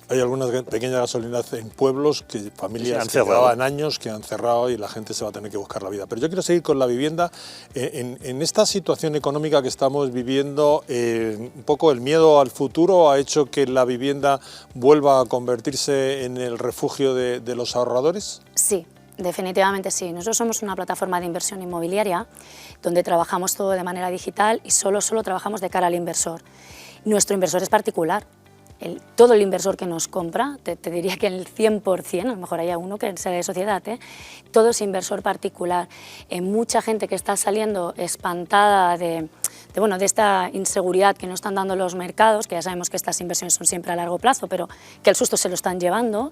Hay algunas pequeñas gasolineras en pueblos, familias que cerrado. llevaban años, que han cerrado y la gente se va a tener que buscar la vida. Pero yo quiero seguir con la vivienda. En esta situación económica que estamos viviendo, un poco el miedo al futuro ha hecho que la vivienda vuelva a convertirse en el refugio de los ahorradores. Sí. Definitivamente sí. Nosotros somos una plataforma de inversión inmobiliaria donde trabajamos todo de manera digital y solo trabajamos de cara al inversor. Nuestro inversor es particular. Todo el inversor que nos compra, te diría que el 100%, a lo mejor haya uno que sea de sociedad, todo es inversor particular. Mucha gente que está saliendo espantada de esta inseguridad que nos están dando los mercados, que ya sabemos que estas inversiones son siempre a largo plazo, pero que el susto se lo están llevando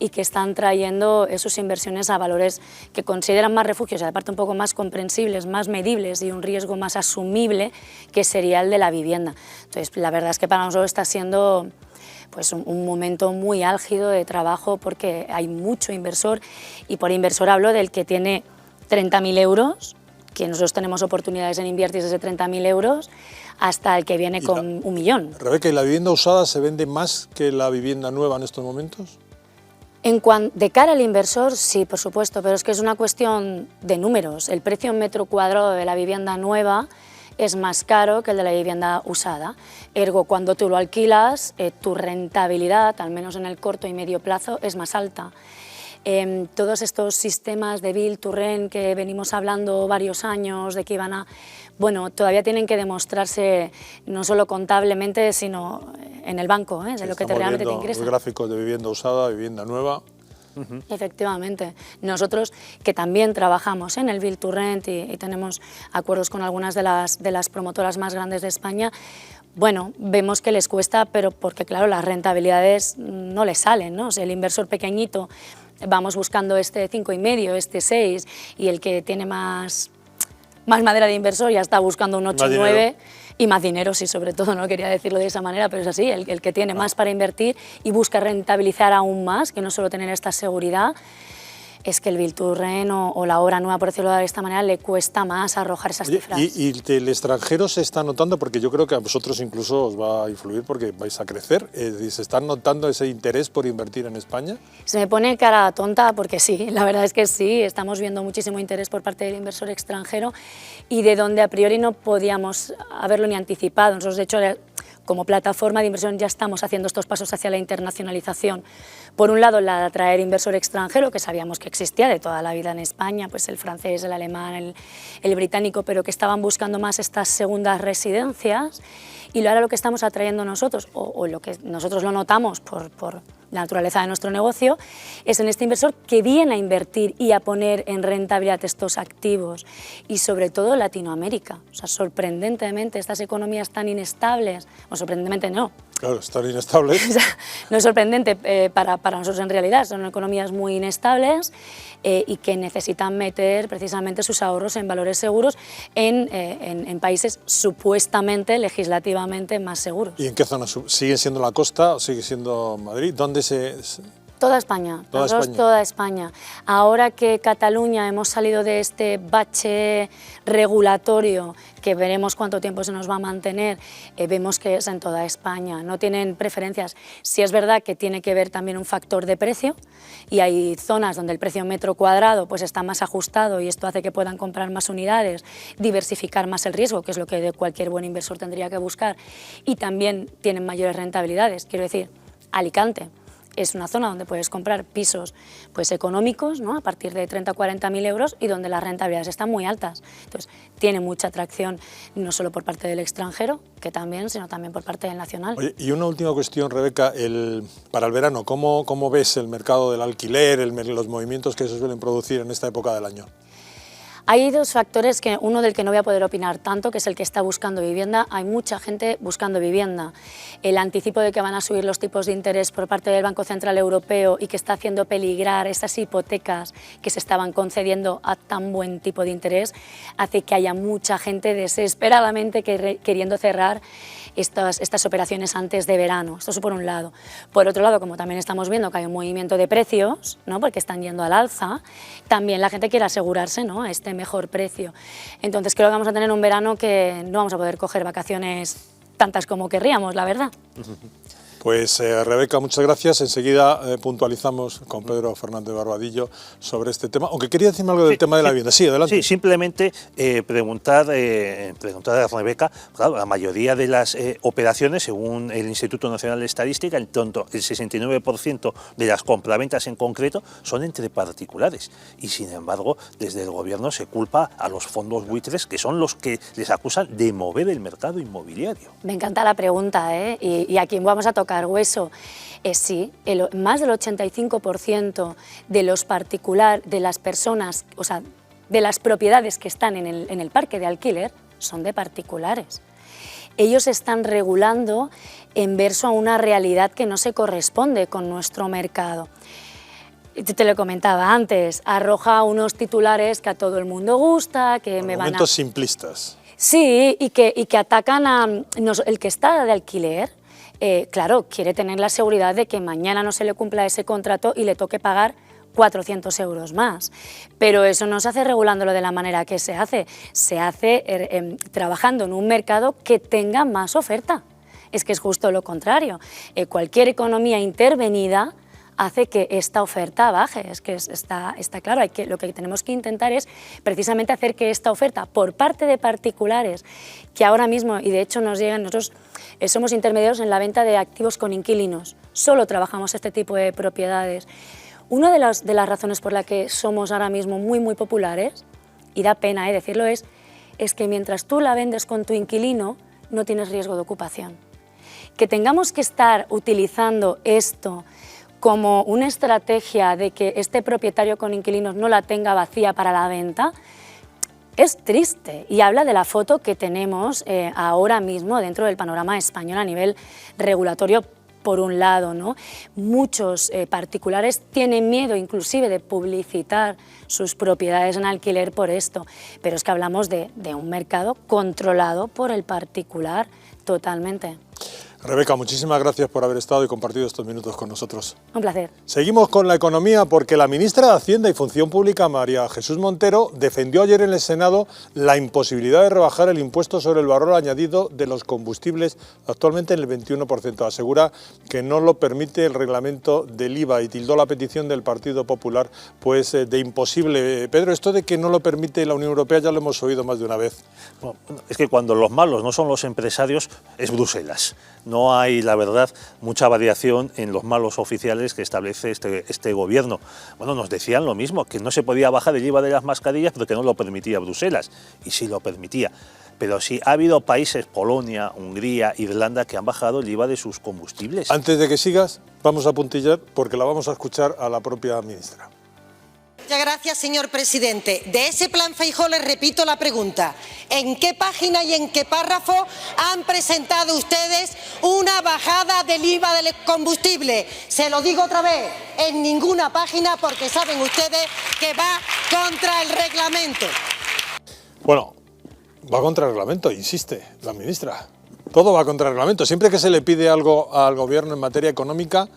y que están trayendo sus inversiones a valores que consideran más refugios y aparte un poco más comprensibles, más medibles y un riesgo más asumible que sería el de la vivienda. Entonces, la verdad es que para nosotros está siendo pues un momento muy álgido de trabajo porque hay mucho inversor y por inversor hablo del que tiene 30.000 euros, que nosotros tenemos oportunidades en invertir desde 30.000 euros, hasta el que viene con 1 millón. Rebeca, ¿y la vivienda usada se vende más que la vivienda nueva en estos momentos? De cara al inversor, sí, por supuesto, pero es que es una cuestión de números. El precio en metro cuadrado de la vivienda nueva es más caro que el de la vivienda usada. Ergo, cuando tú lo alquilas, tu rentabilidad, al menos en el corto y medio plazo, es más alta. Todos estos sistemas de Build to Rent que venimos hablando varios años de que iban a... Bueno, todavía tienen que demostrarse no solo contablemente, sino en el banco, de lo que realmente te ingresa. Los gráficos de vivienda usada, vivienda nueva. Efectivamente. Nosotros que también trabajamos en el Build to Rent y tenemos acuerdos con algunas de las promotoras más grandes de España, bueno, vemos que les cuesta, pero porque claro, las rentabilidades no les salen, ¿no? O sea, el inversor pequeñito, vamos buscando este 5,5, este 6, y el que tiene más madera de inversor ya está buscando un 8, 9 y más dinero, sí, sobre todo, no quería decirlo de esa manera, pero es así, el que tiene más para invertir y busca rentabilizar aún más, que no solo tener esta seguridad, es que el Build to Rent o la obra nueva, por decirlo de esta manera, le cuesta más arrojar esas cifras. ¿Y el extranjero se está notando? Porque yo creo que a vosotros incluso os va a influir porque vais a crecer. ¿Se están notando ese interés por invertir en España? Se me pone cara tonta porque sí, la verdad es que sí, estamos viendo muchísimo interés por parte del inversor extranjero y de donde a priori no podíamos haberlo ni anticipado. Nosotros, de hecho, como plataforma de inversión ya estamos haciendo estos pasos hacia la internacionalización. Por un lado, la de atraer inversor extranjero, que sabíamos que existía de toda la vida en España, pues el francés, el alemán, el británico, pero que estaban buscando más estas segundas residencias. Y ahora lo que estamos atrayendo nosotros, o lo que nosotros lo notamos por la naturaleza de nuestro negocio, es en este inversor que viene a invertir y a poner en rentabilidad estos activos, y sobre todo Latinoamérica. O sea, sorprendentemente, estas economías tan inestables, o sorprendentemente no. Claro, están inestables. O sea, no es sorprendente para nosotros en realidad, son economías muy inestables y que necesitan meter precisamente sus ahorros en valores seguros en países supuestamente, legislativamente más seguros. ¿Y en qué zona? ¿Sigue siendo la costa o sigue siendo Madrid? ¿Dónde se...? Toda España, toda España. Ahora que Cataluña hemos salido de este bache regulatorio, que veremos cuánto tiempo se nos va a mantener, vemos que es en toda España, no tienen preferencias. Sí es verdad que tiene que ver también un factor de precio y hay zonas donde el precio metro cuadrado pues está más ajustado y esto hace que puedan comprar más unidades, diversificar más el riesgo, que es lo que cualquier buen inversor tendría que buscar, y también tienen mayores rentabilidades. Quiero decir, Alicante es una zona donde puedes comprar pisos pues, económicos, ¿no? A partir de 30 o 40.000 euros y donde las rentabilidades están muy altas. Entonces, tiene mucha atracción no solo por parte del extranjero, que también, sino también por parte del nacional. Oye, y una última cuestión, Rebeca, para el verano, ¿cómo ves el mercado del alquiler, los movimientos que se suelen producir en esta época del año? Hay dos factores, uno del que no voy a poder opinar tanto, que es el que está buscando vivienda. Hay mucha gente buscando vivienda. El anticipo de que van a subir los tipos de interés por parte del Banco Central Europeo y que está haciendo peligrar esas hipotecas que se estaban concediendo a tan buen tipo de interés, hace que haya mucha gente desesperadamente queriendo cerrar estas operaciones antes de verano. Esto es por un lado. Por otro lado, como también estamos viendo que hay un movimiento de precios, ¿no?, porque están yendo al alza, también la gente quiere asegurarse, ¿no?, a este mejor precio. Entonces creo que vamos a tener un verano que no vamos a poder coger vacaciones tantas como querríamos, la verdad. Pues Rebeca, muchas gracias. Enseguida puntualizamos con Pedro Fernández Barbadillo sobre este tema. Aunque quería decirme algo del tema de la vivienda. Sí, adelante. Sí, simplemente preguntar a Rebeca, claro, la mayoría de las operaciones, según el Instituto Nacional de Estadística, el 69% de las compraventas en concreto son entre particulares. Y sin embargo, desde el Gobierno se culpa a los fondos buitres, que son los que les acusan de mover el mercado inmobiliario. Me encanta la pregunta, ¿eh? Y a quien vamos a tocar hueso. Sí, más del 85% de las personas, o sea, de las propiedades que están en el parque de alquiler son de particulares. Ellos están regulando en verso a una realidad que no se corresponde con nuestro mercado. Te lo comentaba antes, arroja unos titulares que a todo el mundo gusta, que me van a... Argumentos simplistas. Sí, y que atacan a el que está de alquiler. Claro, quiere tener la seguridad de que mañana no se le cumpla ese contrato y le toque pagar 400 euros más. Pero eso no se hace regulándolo de la manera que se hace trabajando en un mercado que tenga más oferta. Es que es justo lo contrario. Cualquier economía intervenida hace que esta oferta baje, es que está claro, lo que tenemos que intentar es precisamente hacer que esta oferta por parte de particulares, que ahora mismo, y de hecho nos llegan, nosotros somos intermediarios en la venta de activos con inquilinos, solo trabajamos este tipo de propiedades. Una de las razones por la que somos ahora mismo muy populares, y da pena decirlo, es que mientras tú la vendes con tu inquilino, no tienes riesgo de ocupación. Que tengamos que estar utilizando esto como una estrategia de que este propietario con inquilinos no la tenga vacía para la venta, es triste y habla de la foto que tenemos ahora mismo dentro del panorama español a nivel regulatorio. Por un lado, ¿no? Muchos particulares tienen miedo inclusive de publicitar sus propiedades en alquiler por esto, pero es que hablamos de un mercado controlado por el particular totalmente. Rebeca, muchísimas gracias por haber estado y compartido estos minutos con nosotros. Un placer. Seguimos con la economía porque la ministra de Hacienda y Función Pública, María Jesús Montero, defendió ayer en el Senado la imposibilidad de rebajar el impuesto sobre el valor añadido de los combustibles actualmente en el 21%. Asegura que no lo permite el reglamento del IVA y tildó la petición del Partido Popular pues de imposible. Pedro, esto de que no lo permite la Unión Europea ya lo hemos oído más de una vez. Bueno, es que cuando los malos no son los empresarios, es Bruselas. No hay, la verdad, mucha variación en los malos oficiales que establece este gobierno. Bueno, nos decían lo mismo, que no se podía bajar el IVA de las mascarillas porque no lo permitía Bruselas, y sí lo permitía. Pero sí ha habido países, Polonia, Hungría, Irlanda, que han bajado el IVA de sus combustibles. Antes de que sigas, vamos a puntillar porque la vamos a escuchar a la propia ministra. Muchas gracias, señor presidente. De ese plan Feijóo les repito la pregunta. ¿En qué página y en qué párrafo han presentado ustedes una bajada del IVA del combustible? Se lo digo otra vez, en ninguna página, porque saben ustedes que va contra el reglamento. Bueno, va contra el reglamento, insiste la ministra. Todo va contra el reglamento. Siempre que se le pide algo al gobierno en materia económica,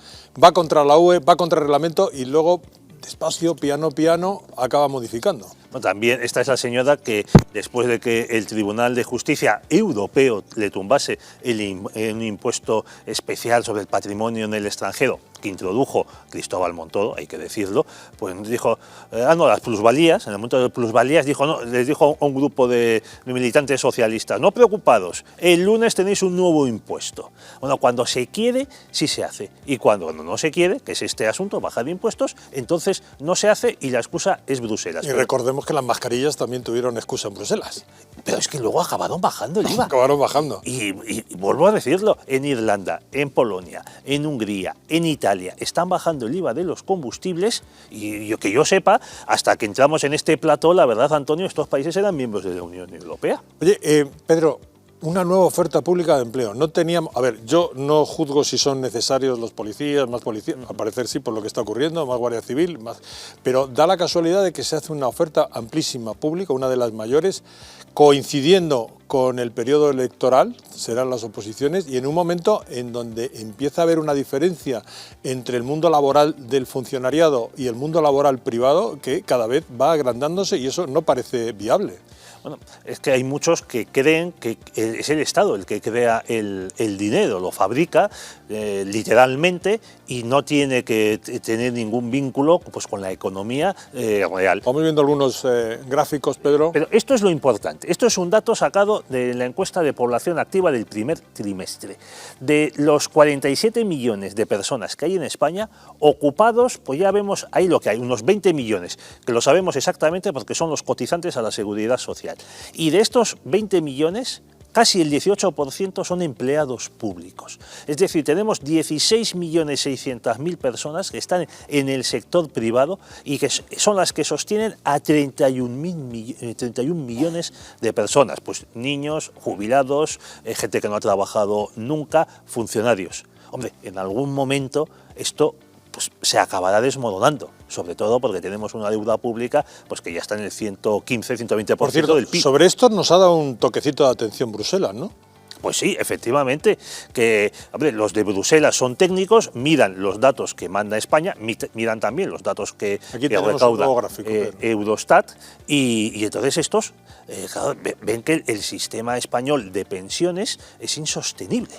va contra la UE, va contra el reglamento y luego, despacio, piano, piano, acaba modificando. Bueno, también esta es la señora que, después de que el Tribunal de Justicia Europeo le tumbase un impuesto especial sobre el patrimonio en el extranjero, que introdujo Cristóbal Montoro, hay que decirlo, pues dijo, las plusvalías, en el momento de plusvalías, les dijo a un grupo de militantes socialistas, no preocupados, el lunes tenéis un nuevo impuesto. Bueno, cuando se quiere, sí se hace, y cuando no se quiere, que es este asunto, bajar impuestos, entonces no se hace y la excusa es Bruselas. Y recordemos recordemos que las mascarillas también tuvieron excusa en Bruselas. Pero es que luego acabaron bajando el IVA. Acabaron bajando. Y vuelvo a decirlo, en Irlanda, en Polonia, en Hungría, en Italia, están bajando el IVA de los combustibles y que yo sepa, hasta que entramos en este plató, la verdad, Antonio, estos países eran miembros de la Unión Europea. Oye, Pedro, una nueva oferta pública de empleo. No teníamos, a ver, yo no juzgo si son necesarios los policías, más policías, al parecer sí, por lo que está ocurriendo, más Guardia Civil, más, pero da la casualidad de que se hace una oferta amplísima pública, una de las mayores, coincidiendo con el periodo electoral, serán las oposiciones, y en un momento en donde empieza a haber una diferencia entre el mundo laboral del funcionariado y el mundo laboral privado que cada vez va agrandándose y eso no parece viable. Bueno, es que hay muchos que creen que es el Estado el que crea el dinero, lo fabrica literalmente y no tiene que tener ningún vínculo pues, con la economía real. Vamos viendo algunos gráficos, Pedro. Pero esto es lo importante, esto es un dato sacado de la encuesta de población activa del primer trimestre. De los 47 millones de personas que hay en España, ocupados, pues ya vemos ahí lo que hay, unos 20 millones, que lo sabemos exactamente porque son los cotizantes a la Seguridad Social. Y de estos 20 millones, casi el 18% son empleados públicos. Es decir, tenemos 16.600.000 personas que están en el sector privado y que son las que sostienen a 31 millones de personas. Pues niños, jubilados, gente que no ha trabajado nunca, funcionarios. Hombre, en algún momento esto pues, se acabará desmoronando, sobre todo porque tenemos una deuda pública pues, que ya está en el 115-120% Por cierto, del PIB. Sobre esto nos ha dado un toquecito de atención Bruselas, ¿no? Pues sí, efectivamente, que hombre, los de Bruselas son técnicos, miran los datos que manda España, miran también los datos que recauda Eurostat y entonces estos claro, ven que el sistema español de pensiones es insostenible.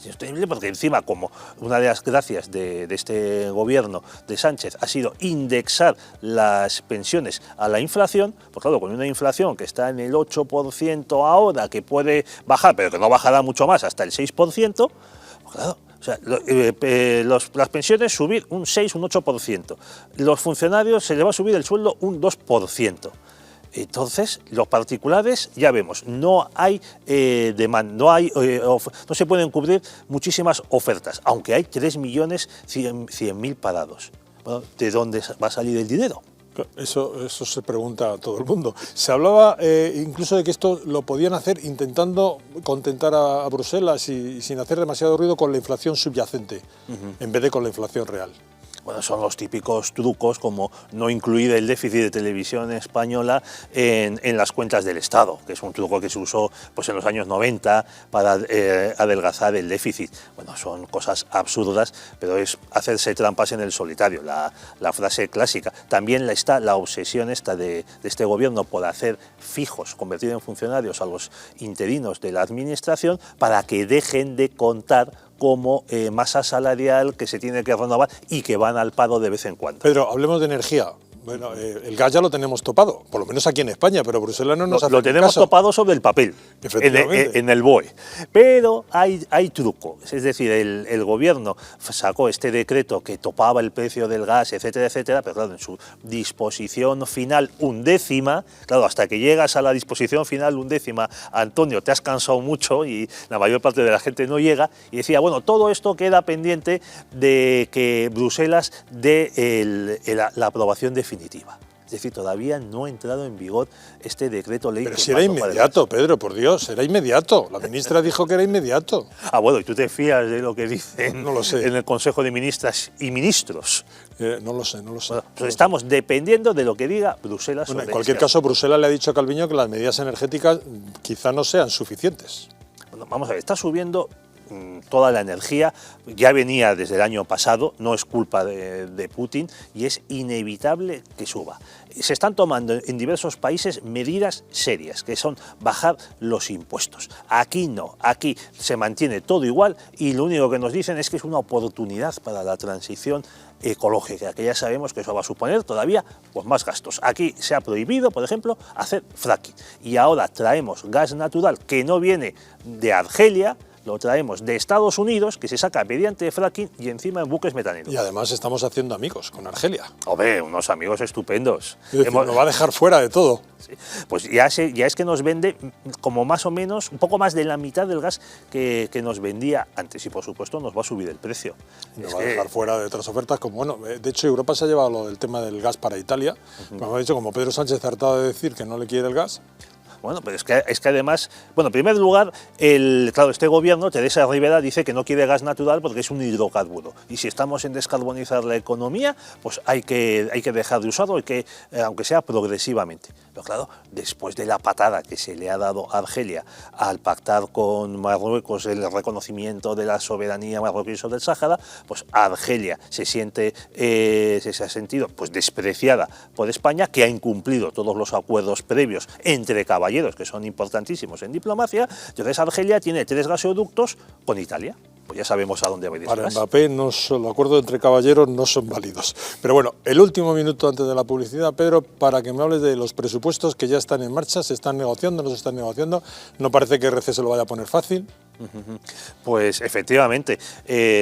Insostenible porque encima, como una de las gracias de este gobierno de Sánchez ha sido indexar las pensiones a la inflación, pues claro, con una inflación que está en el 8% ahora, que puede bajar, pero que no bajará mucho más, hasta el 6%, pues claro, o sea, las pensiones subir un 6, un 8%, los funcionarios se les va a subir el sueldo un 2%. Entonces, los particulares, ya vemos, no hay demanda, no se pueden cubrir muchísimas ofertas, aunque hay 3.100.000 parados. Bueno, ¿de dónde va a salir el dinero? Eso se pregunta a todo el mundo. Se hablaba incluso de que esto lo podían hacer intentando contentar a Bruselas y sin hacer demasiado ruido con la inflación subyacente, en vez de con la inflación real. Bueno, son los típicos trucos como no incluir el déficit de televisión española en las cuentas del Estado, que es un truco que se usó pues, en los años 90 para adelgazar el déficit. Bueno, son cosas absurdas, pero es hacerse trampas en el solitario, la frase clásica. También está la obsesión de este gobierno por hacer fijos, convertir en funcionarios a los interinos de la administración para que dejen de contar como masa salarial que se tiene que renovar y que van al paro de vez en cuando. Pedro, hablemos de energía. Bueno, el gas ya lo tenemos topado, por lo menos aquí en España, pero Bruselas no nos hace lo tenemos caso. Topado sobre el papel, en el BOE. Pero hay truco, es decir, el gobierno sacó este decreto que topaba el precio del gas, etcétera, etcétera, pero claro, en su disposición final undécima, claro, hasta que llegas a la disposición final undécima, Antonio, te has cansado mucho y la mayor parte de la gente no llega, y decía, bueno, todo esto queda pendiente de que Bruselas dé la aprobación definitiva. Es decir, todavía no ha entrado en vigor este decreto ley. Pero si era inmediato, Pedro, por Dios, era inmediato. La ministra dijo que era inmediato. Ah, bueno, ¿y tú te fías de lo que dicen no lo sé. en el Consejo de Ministras y Ministros? No lo sé. Bueno, pues estamos dependiendo de lo que diga Bruselas. Bueno, en cualquier caso, Bruselas le ha dicho a Calviño que las medidas energéticas quizá no sean suficientes. Bueno, vamos a ver, está subiendo toda la energía, ya venía desde el año pasado, no es culpa de Putin y es inevitable que suba. Se están tomando en diversos países medidas serias, que son bajar los impuestos. Aquí no, aquí se mantiene todo igual y lo único que nos dicen es que es una oportunidad para la transición ecológica, que ya sabemos que eso va a suponer todavía pues, más gastos. Aquí se ha prohibido, por ejemplo, hacer fracking y ahora traemos gas natural que no viene de Argelia, lo traemos de Estados Unidos, que se saca mediante fracking y encima en buques metaneros. Y además estamos haciendo amigos con Argelia. Hombre, unos amigos estupendos. Es decir, nos va a dejar fuera de todo. Sí, pues ya es que nos vende como más o menos, un poco más de la mitad del gas que nos vendía antes, y por supuesto nos va a subir el precio. Nos va a dejar fuera de otras ofertas, como bueno, de hecho Europa se ha llevado lo del tema del gas para Italia, como ha dicho, como Pedro Sánchez ha hartado de decir que no le quiere el gas. Bueno, pero es que además, bueno, en primer lugar, claro, este gobierno, Teresa Rivera, dice que no quiere gas natural porque es un hidrocarburo. Y si estamos en descarbonizar la economía, pues hay que dejar de usarlo, aunque sea progresivamente. Pero claro, después de la patada que se le ha dado a Argelia al pactar con Marruecos el reconocimiento de la soberanía marroquí sobre el Sáhara, pues Argelia se ha sentido pues despreciada por España, que ha incumplido todos los acuerdos previos entre caballeros, que son importantísimos en diplomacia. Entonces Argelia tiene 3 gasoductos con Italia. Pues ya sabemos a dónde va a ir. Para Mbappé los acuerdos entre caballeros no son válidos. Pero bueno, el último minuto antes de la publicidad, Pedro, para que me hables de los presupuestos que ya están en marcha, se están negociando, no se están negociando. No parece que RC se lo vaya a poner fácil. Pues efectivamente,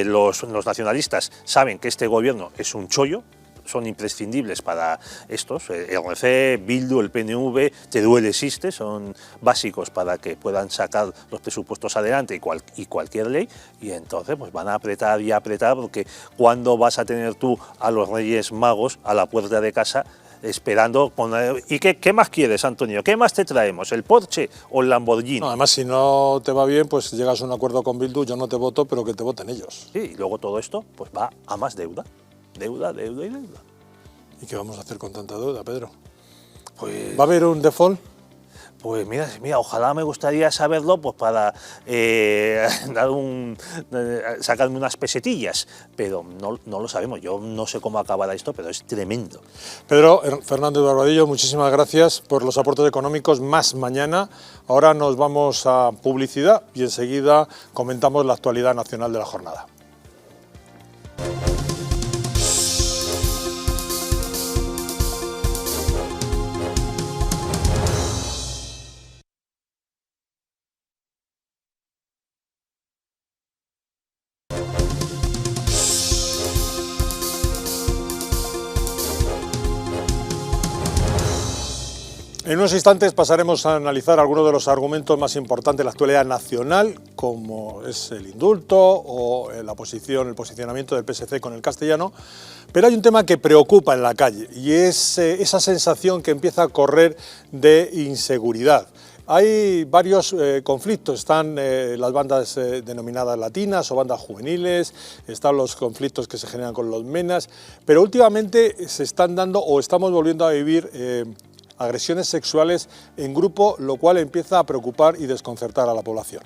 los nacionalistas saben que este gobierno es un chollo, son imprescindibles para estos, el RC, Bildu, el PNV, Teruel existe, son básicos para que puedan sacar los presupuestos adelante y cualquier ley, y entonces pues van a apretar y apretar, porque ¿cuándo vas a tener tú a los Reyes Magos a la puerta de casa esperando? ¿Y qué más quieres, Antonio? ¿Qué más te traemos? ¿El Porsche o el Lamborghini? No, además, si no te va bien, pues llegas a un acuerdo con Bildu, yo no te voto, pero que te voten ellos. Sí, y luego todo esto pues va a más deuda. Deuda. ¿Y qué vamos a hacer con tanta deuda, Pedro? Pues, ¿va a haber un default? Pues mira, ojalá me gustaría saberlo pues para sacarme unas pesetillas, pero no lo sabemos. Yo no sé cómo acabará esto, pero es tremendo. Pedro Fernández Barbadillo, muchísimas gracias por los aportes económicos. Más mañana. Ahora nos vamos a publicidad y enseguida comentamos la actualidad nacional de la jornada. En unos instantes pasaremos a analizar algunos de los argumentos más importantes de la actualidad nacional, como es el indulto o el posicionamiento del PSC con el castellano, pero hay un tema que preocupa en la calle y es esa sensación que empieza a correr de inseguridad. Hay varios conflictos, están las bandas denominadas latinas o bandas juveniles, están los conflictos que se generan con los menas, pero últimamente se están dando o estamos volviendo a vivir agresiones sexuales en grupo, lo cual empieza a preocupar y desconcertar a la población.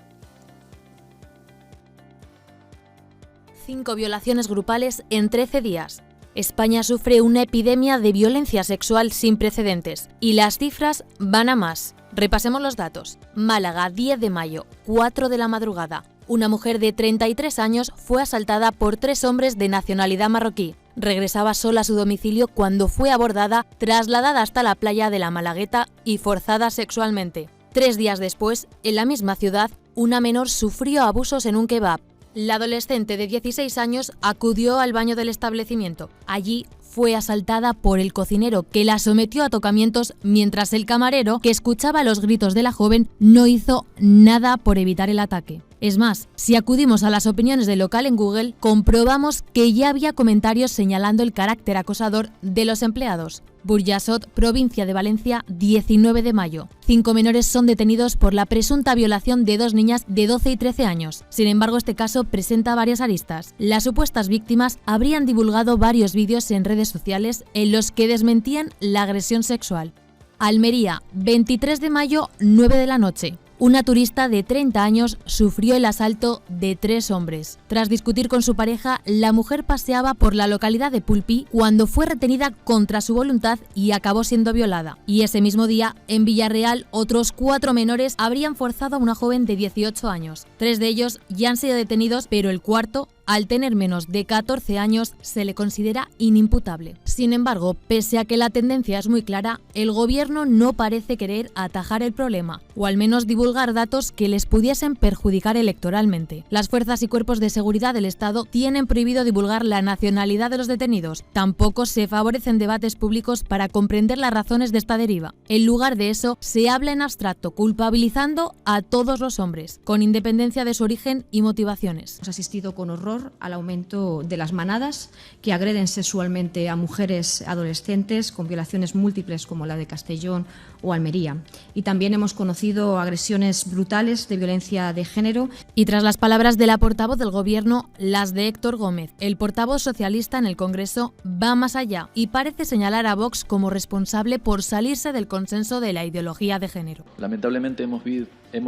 5 violaciones grupales en 13 días. España sufre una epidemia de violencia sexual sin precedentes y las cifras van a más. Repasemos los datos. Málaga, 10 de mayo, 4 de la madrugada. Una mujer de 33 años fue asaltada por 3 hombres de nacionalidad marroquí. Regresaba sola a su domicilio cuando fue abordada, trasladada hasta la playa de la Malagueta y forzada sexualmente. 3 días después, en la misma ciudad, una menor sufrió abusos en un kebab. La adolescente de 16 años acudió al baño del establecimiento. Allí fue asaltada por el cocinero, que la sometió a tocamientos mientras el camarero, que escuchaba los gritos de la joven, no hizo nada por evitar el ataque. Es más, si acudimos a las opiniones del local en Google, comprobamos que ya había comentarios señalando el carácter acosador de los empleados. Burjasot, provincia de Valencia, 19 de mayo. 5 menores son detenidos por la presunta violación de 2 niñas de 12 y 13 años. Sin embargo, este caso presenta varias aristas. Las supuestas víctimas habrían divulgado varios vídeos en redes sociales en los que desmentían la agresión sexual. Almería, 23 de mayo, 9 de la noche. Una turista de 30 años sufrió el asalto de 3 hombres. Tras discutir con su pareja, la mujer paseaba por la localidad de Pulpí cuando fue retenida contra su voluntad y acabó siendo violada. Y ese mismo día, en Villarreal, otros 4 menores habrían forzado a una joven de 18 años. 3 de ellos ya han sido detenidos, pero el cuarto Al tener menos de 14 años se le considera inimputable. Sin embargo, pese a que la tendencia es muy clara, el gobierno no parece querer atajar el problema, o al menos divulgar datos que les pudiesen perjudicar electoralmente. Las fuerzas y cuerpos de seguridad del Estado tienen prohibido divulgar la nacionalidad de los detenidos. Tampoco se favorecen debates públicos para comprender las razones de esta deriva. En lugar de eso, se habla en abstracto, culpabilizando a todos los hombres, con independencia de su origen y motivaciones. Hemos asistido con horror al aumento de las manadas que agreden sexualmente a mujeres adolescentes con violaciones múltiples como la de Castellón o Almería. Y también hemos conocido agresiones brutales de violencia de género. Y tras las palabras de la portavoz del Gobierno, las de Héctor Gómez, el portavoz socialista en el Congreso, va más allá y parece señalar a Vox como responsable por salirse del consenso de la ideología de género. Lamentablemente hemos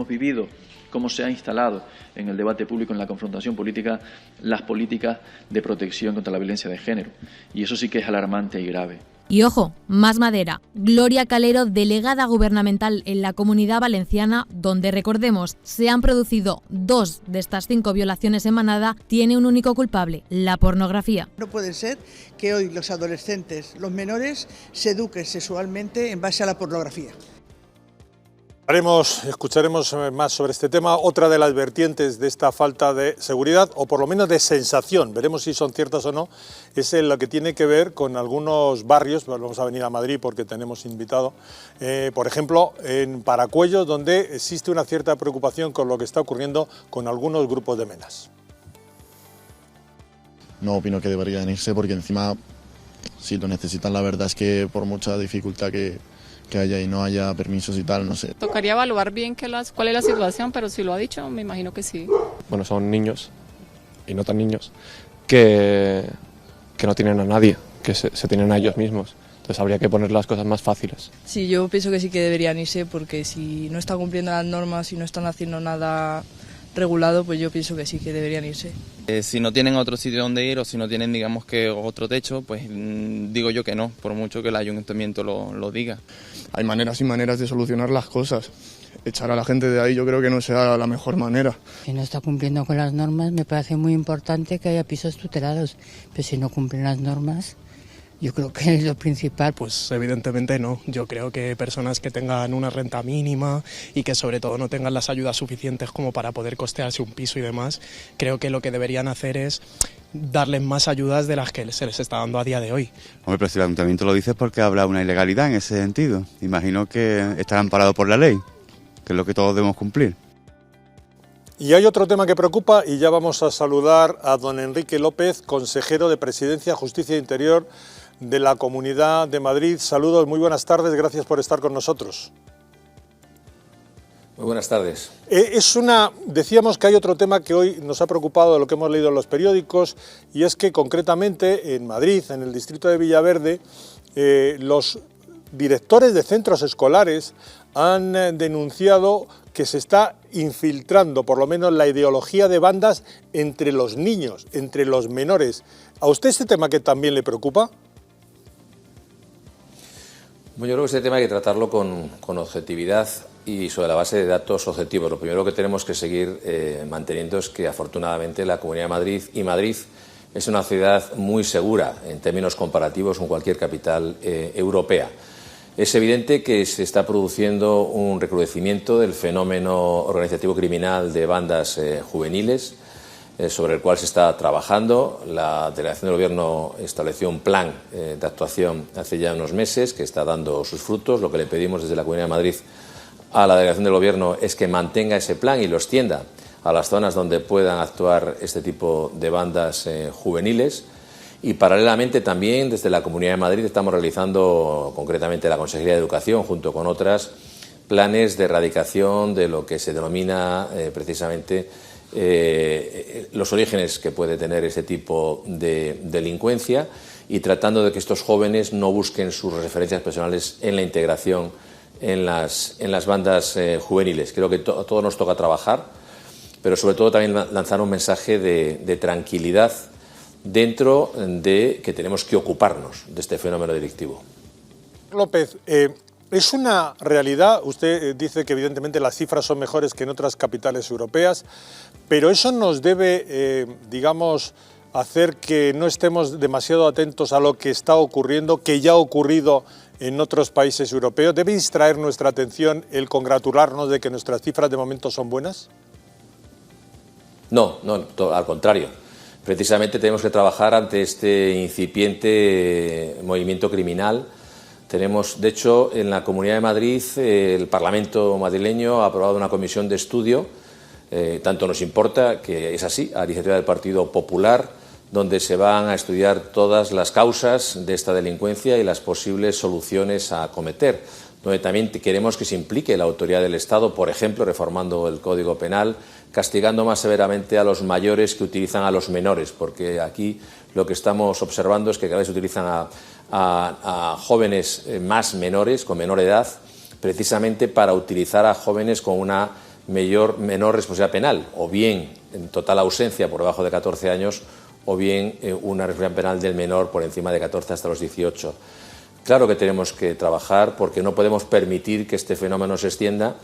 vivido cómo se ha instalado en el debate público, en la confrontación política, las políticas de protección contra la violencia de género. Y eso sí que es alarmante y grave. Y ojo, más madera. Gloria Calero, delegada gubernamental en la Comunidad Valenciana, donde, recordemos, se han producido 2 de estas 5 violaciones en manada, tiene un único culpable: la pornografía. No puede ser que hoy los adolescentes, los menores, se eduquen sexualmente en base a la pornografía. Escucharemos más sobre este tema. Otra de las vertientes de esta falta de seguridad, o por lo menos de sensación, veremos si son ciertas o no, es en lo que tiene que ver con algunos barrios. Vamos a venir a Madrid porque tenemos invitado, por ejemplo, en Paracuellos, donde existe una cierta preocupación con lo que está ocurriendo con algunos grupos de menas. No opino que deberían irse porque encima, si lo necesitan, la verdad es que por mucha dificultad que haya y no haya permisos y tal, no sé. Tocaría evaluar bien cuál es la situación, pero si lo ha dicho, me imagino que sí. Bueno, son niños, y no tan niños, que no tienen a nadie, que se tienen a ellos mismos. Entonces habría que poner las cosas más fáciles. Sí, yo pienso que sí que deberían irse, porque si no están cumpliendo las normas y no están haciendo nada regulado, pues yo pienso que sí que deberían irse. Si no tienen otro sitio donde ir o si no tienen, digamos, que otro techo, pues digo yo que no, por mucho que el ayuntamiento lo diga. Hay maneras y maneras de solucionar las cosas. Echar a la gente de ahí yo creo que no sea la mejor manera. Si no está cumpliendo con las normas, me parece muy importante que haya pisos tutelados, pero si no cumplen las normas, yo creo que es lo principal. Pues evidentemente no. Yo creo que personas que tengan una renta mínima y que sobre todo no tengan las ayudas suficientes como para poder costearse un piso y demás, creo que lo que deberían hacer es darles más ayudas de las que se les está dando a día de hoy. Hombre, pero si el ayuntamiento lo dice es porque habrá una ilegalidad en ese sentido. Imagino que estarán amparados por la ley, que es lo que todos debemos cumplir. Y hay otro tema que preocupa, y ya vamos a saludar a don Enrique López, consejero de Presidencia, Justicia e Interior de la Comunidad de Madrid. Saludos, muy buenas tardes, gracias por estar con nosotros. Muy buenas tardes. Decíamos que hay otro tema que hoy nos ha preocupado de lo que hemos leído en los periódicos, y es que concretamente en Madrid, en el distrito de Villaverde, los directores de centros escolares han denunciado que se está infiltrando, por lo menos, la ideología de bandas entre los niños, entre los menores. ¿A usted este tema que también le preocupa? Bueno, yo creo que este tema hay que tratarlo con objetividad y sobre la base de datos objetivos. Lo primero que tenemos que seguir manteniendo es que, afortunadamente, la Comunidad de Madrid y Madrid es una ciudad muy segura en términos comparativos con cualquier capital europea. Es evidente que se está produciendo un recrudecimiento del fenómeno organizativo criminal de bandas juveniles, sobre el cual se está trabajando. La Delegación del Gobierno estableció un plan de actuación hace ya unos meses que está dando sus frutos. Lo que le pedimos desde la Comunidad de Madrid a la Delegación del Gobierno es que mantenga ese plan y lo extienda a las zonas donde puedan actuar este tipo de bandas juveniles. Y paralelamente también desde la Comunidad de Madrid estamos realizando, concretamente la Consejería de Educación, junto con otras, planes de erradicación de lo que se denomina precisamente los orígenes que puede tener ese tipo de delincuencia, y tratando de que estos jóvenes no busquen sus referencias personales en la integración en las bandas juveniles. Creo que a todos nos toca trabajar, pero sobre todo también lanzar un mensaje de tranquilidad dentro de que tenemos que ocuparnos de este fenómeno delictivo. López, Es una realidad, usted dice que evidentemente las cifras son mejores que en otras capitales europeas, pero eso nos debe, digamos, hacer que no estemos demasiado atentos a lo que está ocurriendo, que ya ha ocurrido en otros países europeos. ¿Debe distraer nuestra atención el congratularnos de que nuestras cifras de momento son buenas? No, al contrario. Precisamente tenemos que trabajar ante este incipiente movimiento criminal. Tenemos, de hecho, en la Comunidad de Madrid, el Parlamento madrileño ha aprobado una comisión de estudio, tanto nos importa, que es así, a iniciativa del Partido Popular, donde se van a estudiar todas las causas de esta delincuencia y las posibles soluciones a acometer, donde también queremos que se implique la autoridad del Estado, por ejemplo, reformando el Código Penal, castigando más severamente a los mayores que utilizan a los menores, porque aquí lo que estamos observando es que cada vez se utilizan a jóvenes más menores, con menor edad, precisamente para utilizar a jóvenes con una menor responsabilidad penal, o bien en total ausencia por debajo de 14 años, o bien una responsabilidad penal del menor por encima de 14 hasta los 18. Claro que tenemos que trabajar porque no podemos permitir que este fenómeno se extienda,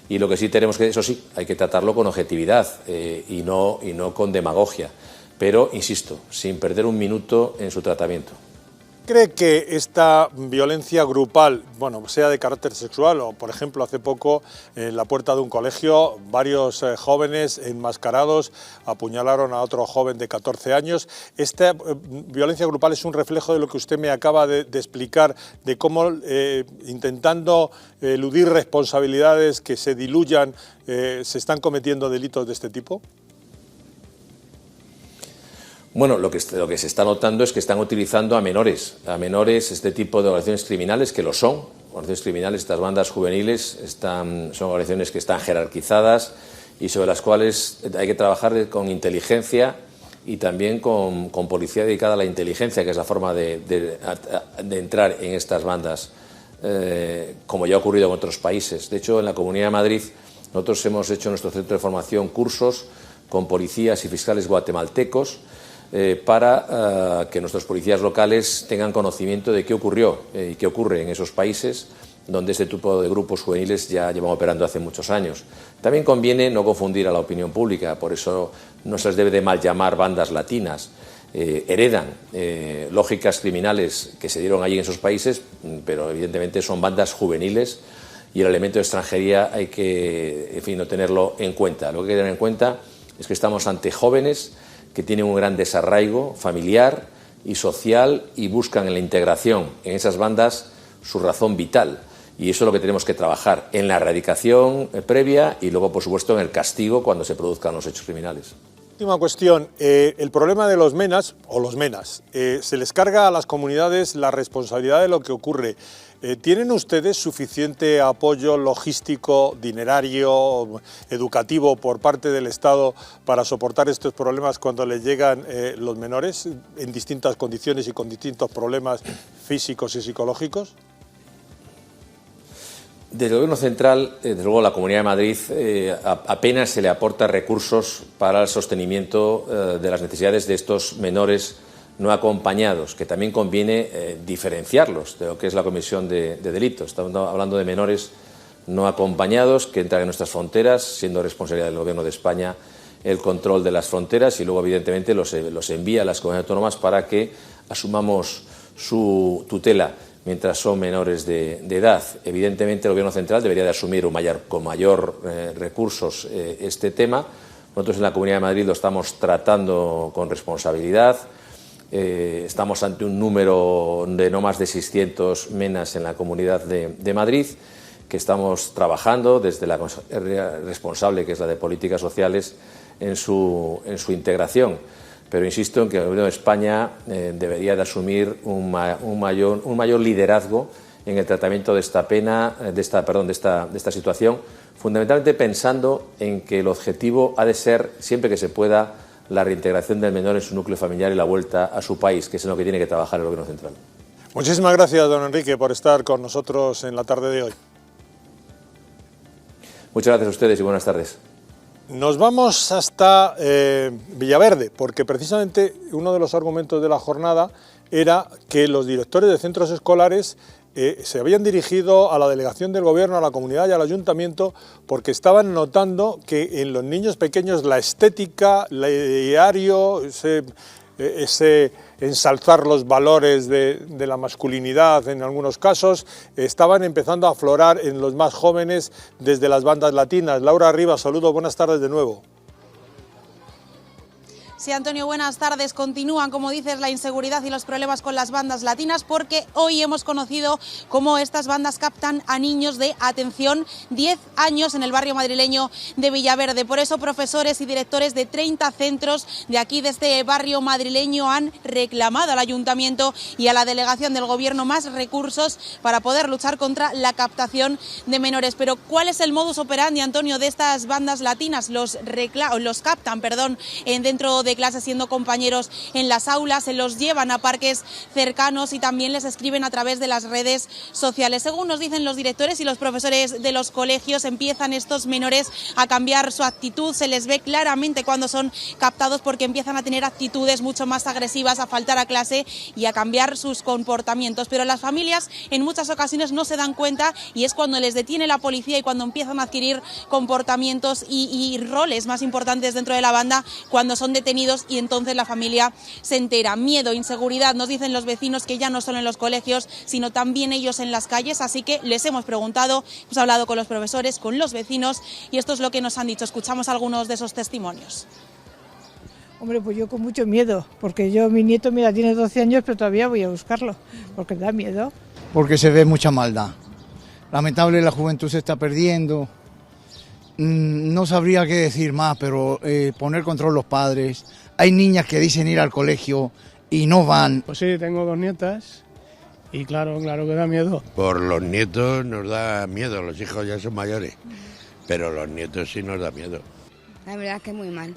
y lo que sí tenemos que, eso sí, hay que tratarlo con objetividad y no con demagogia, pero, insisto, sin perder un minuto en su tratamiento. ¿Cree que esta violencia grupal, bueno, sea de carácter sexual o, por ejemplo, hace poco en la puerta de un colegio varios jóvenes enmascarados apuñalaron a otro joven de 14 años? ¿Esta violencia grupal es un reflejo de lo que usted me acaba de explicar, de cómo intentando eludir responsabilidades que se diluyan, se están cometiendo delitos de este tipo? Bueno, lo que se está notando es que están utilizando a menores este tipo de organizaciones criminales, que lo son. Organizaciones criminales, estas bandas juveniles son organizaciones que están jerarquizadas y sobre las cuales hay que trabajar con inteligencia y también con policía dedicada a la inteligencia, que es la forma de entrar en estas bandas, como ya ha ocurrido en otros países. De hecho, en la Comunidad de Madrid nosotros hemos hecho en nuestro centro de formación cursos con policías y fiscales guatemaltecos, para que nuestros policías locales tengan conocimiento de qué ocurrió y qué ocurre en esos países donde este tipo de grupos juveniles ya llevan operando hace muchos años. También conviene no confundir a la opinión pública, por eso no se les debe de mal llamar bandas latinas. Heredan lógicas criminales que se dieron allí en esos países, pero evidentemente son bandas juveniles y el elemento de extranjería hay que, en fin, no tenerlo en cuenta. Lo que hay que tener en cuenta es que estamos ante jóvenes que tienen un gran desarraigo familiar y social y buscan en la integración en esas bandas su razón vital. Y eso es lo que tenemos que trabajar en la erradicación previa y luego, por supuesto, en el castigo cuando se produzcan los hechos criminales. Última cuestión, el problema de los MENAs, o los MENAs, se les carga a las comunidades la responsabilidad de lo que ocurre. ¿Tienen ustedes suficiente apoyo logístico, dinerario, educativo por parte del Estado para soportar estos problemas cuando les llegan los menores en distintas condiciones y con distintos problemas físicos y psicológicos? Desde el Gobierno central, desde luego la Comunidad de Madrid, apenas se le aporta recursos para el sostenimiento de las necesidades de estos menores no acompañados, que también conviene diferenciarlos de lo que es la comisión de delitos. Estamos hablando de menores no acompañados que entran en nuestras fronteras, siendo responsabilidad del Gobierno de España el control de las fronteras, y luego, evidentemente, los envía a las comunidades autónomas para que asumamos su tutela mientras son menores de edad. Evidentemente, el Gobierno central debería de asumir con mayor recursos este tema. Nosotros en la Comunidad de Madrid lo estamos tratando con responsabilidad. Estamos ante un número de no más de 600 MENAs en la Comunidad de Madrid, que estamos trabajando desde la responsable, que es la de Políticas Sociales, en su integración. Pero insisto en que el Gobierno de España debería de asumir un mayor liderazgo en el tratamiento de esta situación, fundamentalmente pensando en que el objetivo ha de ser, siempre que se pueda, la reintegración del menor en su núcleo familiar y la vuelta a su país, que es en lo que tiene que trabajar el Gobierno central. Muchísimas gracias, don Enrique, por estar con nosotros en la tarde de hoy. Muchas gracias a ustedes y buenas tardes. Nos vamos hasta Villaverde, porque precisamente uno de los argumentos de la jornada era que los directores de centros escolares se habían dirigido a la delegación del Gobierno, a la comunidad y al ayuntamiento porque estaban notando que en los niños pequeños la estética, el ideario, ese ensalzar los valores de la masculinidad en algunos casos, estaban empezando a aflorar en los más jóvenes desde las bandas latinas. Laura Rivas, saludos, buenas tardes de nuevo. Sí, Antonio, buenas tardes. Continúan, como dices, la inseguridad y los problemas con las bandas latinas, porque hoy hemos conocido cómo estas bandas captan a niños de, atención, 10 años en el barrio madrileño de Villaverde. Por eso, profesores y directores de 30 centros de aquí, de este barrio madrileño, han reclamado al ayuntamiento y a la delegación del Gobierno más recursos para poder luchar contra la captación de menores. Pero, ¿cuál es el modus operandi, Antonio, de estas bandas latinas? Los captan, dentro de clases, siendo compañeros en las aulas, se los llevan a parques cercanos y también les escriben a través de las redes sociales. Según nos dicen los directores y los profesores de los colegios, empiezan estos menores a cambiar su actitud, se les ve claramente cuando son captados porque empiezan a tener actitudes mucho más agresivas, a faltar a clase y a cambiar sus comportamientos. Pero las familias en muchas ocasiones no se dan cuenta y es cuando les detiene la policía y cuando empiezan a adquirir comportamientos y roles más importantes dentro de la banda, cuando son detenidos, y entonces la familia se entera. Miedo, inseguridad, nos dicen los vecinos, que ya no solo en los colegios, sino también ellos en las calles, así que les hemos preguntado, hemos hablado con los profesores, con los vecinos, y esto es lo que nos han dicho. Escuchamos algunos de esos testimonios. Hombre, pues yo con mucho miedo, porque mi nieto, mira, tiene 12 años, pero todavía voy a buscarlo, porque da miedo. Porque se ve mucha maldad. Lamentable, la juventud se está perdiendo. No sabría qué decir más, pero poner control los padres. Hay niñas que dicen ir al colegio y no van. Pues sí, tengo 2 nietas y claro que da miedo. Por los nietos nos da miedo, los hijos ya son mayores, pero los nietos sí nos da miedo. La verdad es que muy mal.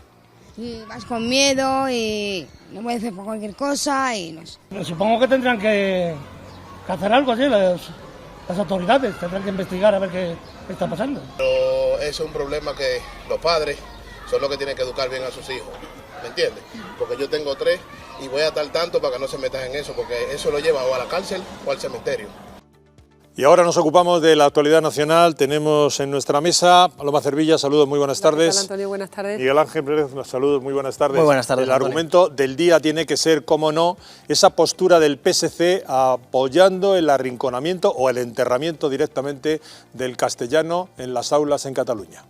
Y vas con miedo y no puedes hacer por cualquier cosa y no sé. Pero supongo que tendrán que hacer algo así, las autoridades tendrán que investigar a ver qué está pasando. Pero es un problema que los padres son los que tienen que educar bien a sus hijos, ¿me entiendes? Porque yo tengo 3 y voy a estar tanto para que no se metan en eso, porque eso lo lleva o a la cárcel o al cementerio. Y ahora nos ocupamos de la actualidad nacional. Tenemos en nuestra mesa Paloma Cervilla, saludos, muy buenas tardes. ¿Qué tal, Antonio? Buenas tardes. Miguel Ángel Pérez, saludos, muy buenas tardes. Muy buenas tardes, El Antonio. argumento del día tiene que ser, cómo no, esa postura del PSC apoyando el arrinconamiento o el enterramiento directamente del castellano en las aulas en Cataluña.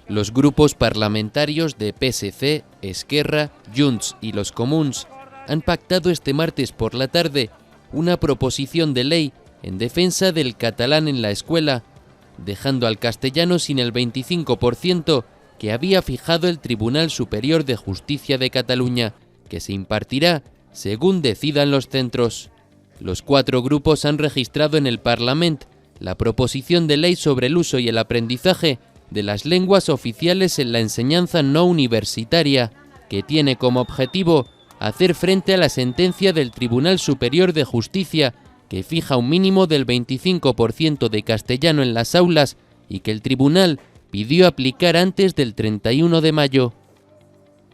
Los grupos parlamentarios de PSC, Esquerra, Junts y los Comuns han pactado este martes por la tarde una proposición de ley en defensa del catalán en la escuela, dejando al castellano sin el 25% que había fijado el Tribunal Superior de Justicia de Cataluña, que se impartirá según decidan los centros. Los 4 grupos han registrado en el Parlament la proposición de ley sobre el uso y el aprendizaje de las lenguas oficiales en la enseñanza no universitaria, que tiene como objetivo hacer frente a la sentencia del Tribunal Superior de Justicia, que fija un mínimo del 25% de castellano en las aulas y que el tribunal pidió aplicar antes del 31 de mayo.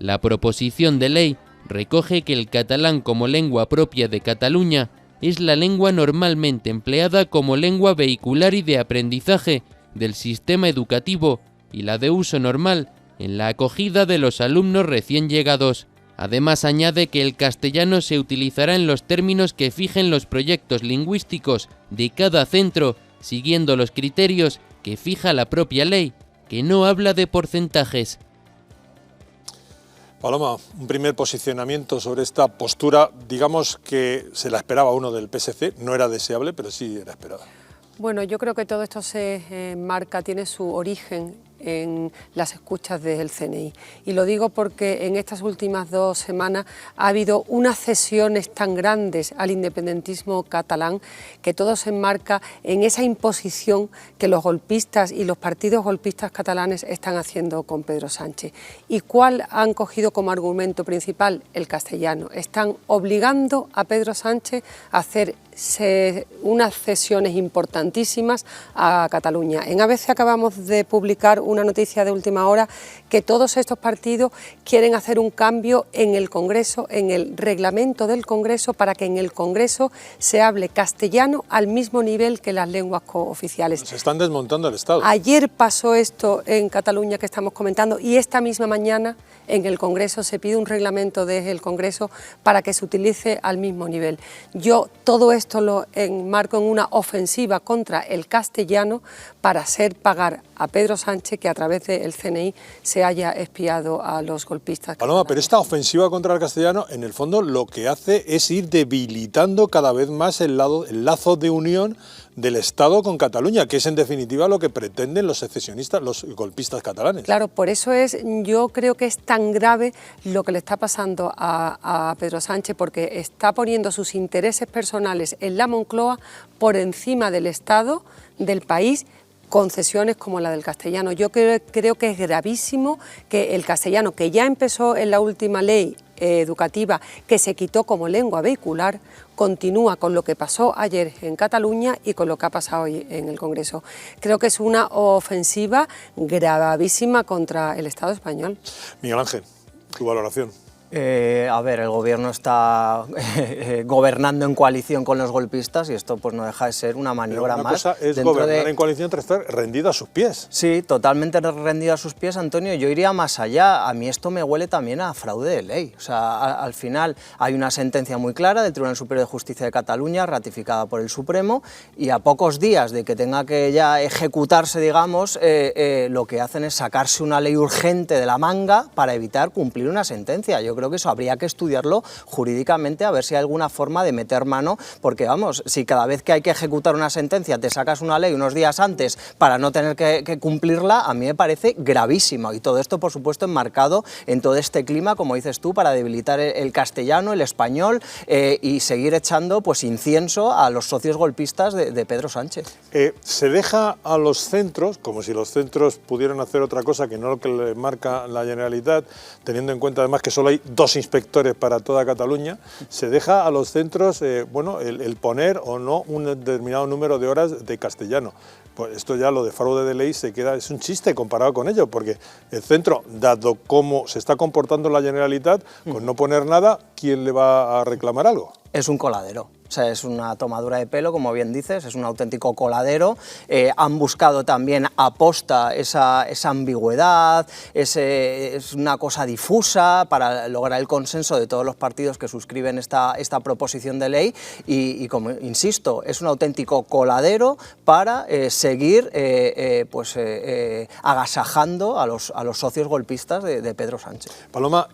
La proposición de ley recoge que el catalán como lengua propia de Cataluña es la lengua normalmente empleada como lengua vehicular y de aprendizaje del sistema educativo y la de uso normal en la acogida de los alumnos recién llegados. Además, añade que el castellano se utilizará en los términos que fijen los proyectos lingüísticos de cada centro, siguiendo los criterios que fija la propia ley, que no habla de porcentajes. Paloma, un primer posicionamiento sobre esta postura, digamos que se la esperaba uno del PSC, no era deseable, pero sí era esperada. Bueno, yo creo que todo esto se enmarca, tiene su origen en las escuchas del CNI. Y lo digo porque en estas últimas 2 semanas ha habido unas cesiones tan grandes al independentismo catalán que todo se enmarca en esa imposición que los golpistas y los partidos golpistas catalanes están haciendo con Pedro Sánchez. ¿Y cuál han cogido como argumento principal? El castellano. Están obligando a Pedro Sánchez a hacer unas cesiones importantísimas a Cataluña. En ABC acabamos de publicar una noticia de última hora que todos estos partidos quieren hacer un cambio en el Congreso, en el reglamento del Congreso, para que en el Congreso se hable castellano al mismo nivel que las lenguas cooficiales. Se están desmontando el Estado. Ayer pasó esto en Cataluña que estamos comentando y esta misma mañana en el Congreso se pide un reglamento desde el Congreso para que se utilice al mismo nivel. Yo todo esto lo enmarco en una ofensiva contra el castellano para hacer pagar a Pedro Sánchez que a través del CNI se haya espiado a los golpistas. Paloma, pero esta ofensiva contra el castellano en el fondo lo que hace es ir debilitando cada vez más el lazo de unión del Estado con Cataluña, que es en definitiva lo que pretenden los secesionistas, los golpistas catalanes. Claro, por eso yo creo que es tan grave lo que le está pasando a Pedro Sánchez, porque está poniendo sus intereses personales en la Moncloa por encima del Estado, del país, concesiones como la del castellano. Yo creo que es gravísimo que el castellano, que ya empezó en la última ley educativa, que se quitó como lengua vehicular, continúa con lo que pasó ayer en Cataluña y con lo que ha pasado hoy en el Congreso. Creo que es una ofensiva gravísima contra el Estado español. Miguel Ángel, tu valoración. A ver, el gobierno está gobernando en coalición con los golpistas y esto pues no deja de ser una maniobra más. Una cosa es gobernar en coalición tras estar rendido a sus pies. Sí, totalmente rendido a sus pies, Antonio. Yo iría más allá. A mí esto me huele también a fraude de ley. O sea, al final hay una sentencia muy clara del Tribunal Superior de Justicia de Cataluña, ratificada por el Supremo, y a pocos días de que tenga que ya ejecutarse, digamos, lo que hacen es sacarse una ley urgente de la manga para evitar cumplir una sentencia. Yo creo que eso habría que estudiarlo jurídicamente, a ver si hay alguna forma de meter mano, porque vamos, si cada vez que hay que ejecutar una sentencia te sacas una ley unos días antes para no tener que cumplirla, a mí me parece gravísimo. Y todo esto, por supuesto, enmarcado en todo este clima, como dices tú, para debilitar el castellano, el español y seguir echando pues incienso a los socios golpistas de Pedro Sánchez. Se deja a los centros, como si los centros pudieran hacer otra cosa que no lo que le marca la Generalitat, teniendo en cuenta además que solo hay 2 inspectores para toda Cataluña, se deja a los centros el poner o no un determinado número de horas de castellano. Pues esto ya lo de fraude de ley es un chiste comparado con ello, porque el centro, dado cómo se está comportando la Generalitat, con no poner nada, ¿quién le va a reclamar algo? Es un coladero. O sea, es una tomadura de pelo, como bien dices, es un auténtico coladero. Han buscado también aposta esa ambigüedad, es una cosa difusa para lograr el consenso de todos los partidos que suscriben esta proposición de ley y como insisto, es un auténtico coladero para seguir agasajando a los socios golpistas de Pedro Sánchez. Paloma,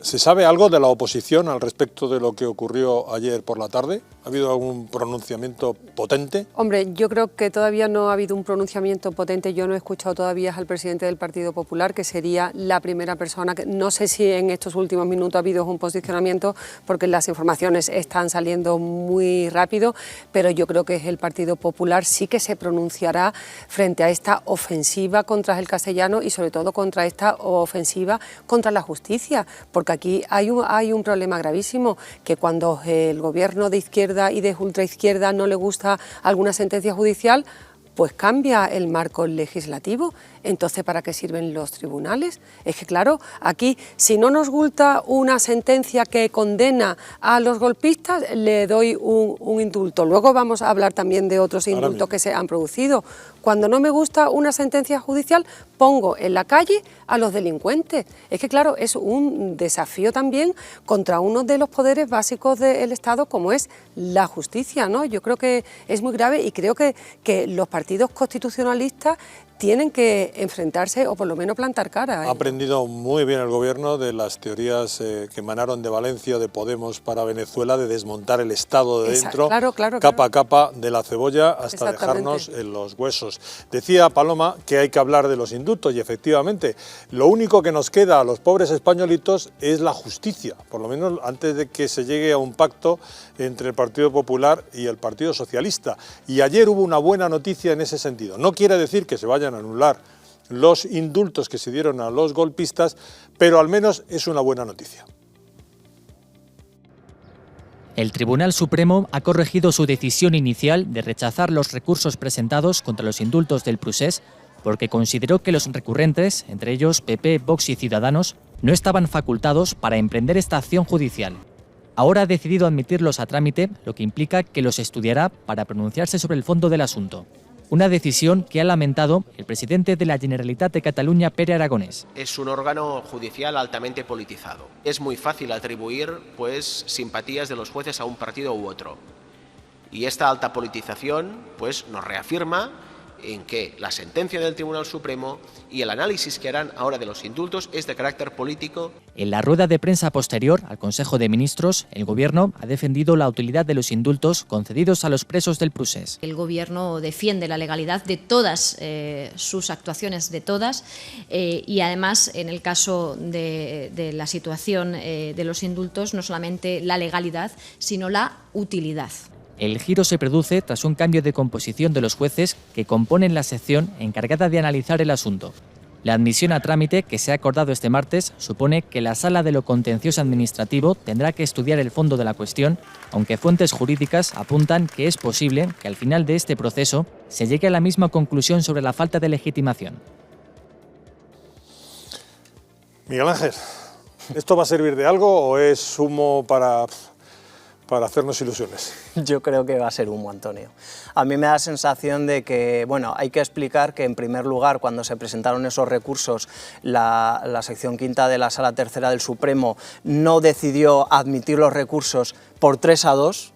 ¿se sabe algo de la oposición al respecto de lo que ocurrió ayer por la tarde? ¿Ha habido algún pronunciamiento potente? Hombre, yo creo que todavía no ha habido un pronunciamiento potente. Yo no he escuchado todavía al presidente del Partido Popular, que sería la primera persona. No sé si en estos últimos minutos ha habido un posicionamiento, porque las informaciones están saliendo muy rápido, pero yo creo que el Partido Popular sí que se pronunciará frente a esta ofensiva contra el castellano y sobre todo contra esta ofensiva contra la justicia, porque aquí hay un problema gravísimo, que cuando el gobierno de izquierda y de ultraizquierda no le gusta alguna sentencia judicial, pues cambia el marco legislativo. Entonces, ¿para qué sirven los tribunales? Es que claro, aquí si no nos gusta una sentencia que condena a los golpistas, le doy un indulto. Luego vamos a hablar también de otros indultos que se han producido. Cuando no me gusta una sentencia judicial, pongo en la calle a los delincuentes. Es que claro, es un desafío también contra uno de los poderes básicos del Estado, como es la justicia, ¿no? Yo creo que es muy grave y creo que los partidos constitucionalistas tienen que enfrentarse o por lo menos plantar cara. Ha aprendido muy bien el gobierno de las teorías que emanaron de Valencia, de Podemos para Venezuela, de desmontar el Estado de dentro, capa a capa, de la cebolla hasta dejarnos en los huesos. Decía Paloma que hay que hablar de los indultos y efectivamente lo único que nos queda a los pobres españolitos es la justicia, por lo menos antes de que se llegue a un pacto entre el Partido Popular y el Partido Socialista. Y ayer hubo una buena noticia en ese sentido. No quiere decir que se vayan a anular los indultos que se dieron a los golpistas, pero al menos es una buena noticia. El Tribunal Supremo ha corregido su decisión inicial de rechazar los recursos presentados contra los indultos del procés porque consideró que los recurrentes, entre ellos PP, Vox y Ciudadanos, no estaban facultados para emprender esta acción judicial. Ahora ha decidido admitirlos a trámite, lo que implica que los estudiará para pronunciarse sobre el fondo del asunto. Una decisión que ha lamentado el presidente de la Generalitat de Cataluña, Pere Aragonés. Es un órgano judicial altamente politizado. Es muy fácil atribuir, pues, simpatías de los jueces a un partido u otro. Y esta alta politización, pues, nos reafirma en que la sentencia del Tribunal Supremo y el análisis que harán ahora de los indultos es de carácter político. En la rueda de prensa posterior al Consejo de Ministros, el Gobierno ha defendido la utilidad de los indultos concedidos a los presos del procés. El Gobierno defiende la legalidad de todas sus actuaciones, de todas, y además, en el caso de la situación de los indultos, no solamente la legalidad, sino la utilidad. El giro se produce tras un cambio de composición de los jueces que componen la sección encargada de analizar el asunto. La admisión a trámite, que se ha acordado este martes, supone que la Sala de lo Contencioso Administrativo tendrá que estudiar el fondo de la cuestión, aunque fuentes jurídicas apuntan que es posible que al final de este proceso se llegue a la misma conclusión sobre la falta de legitimación. Miguel Ángel, ¿esto va a servir de algo o es humo para hacernos ilusiones? Yo creo que va a ser humo, Antonio. A mí me da la sensación de que, bueno, hay que explicar que en primer lugar, cuando se presentaron esos recursos, la sección quinta de la Sala Tercera del Supremo no decidió admitir los recursos por 3-2,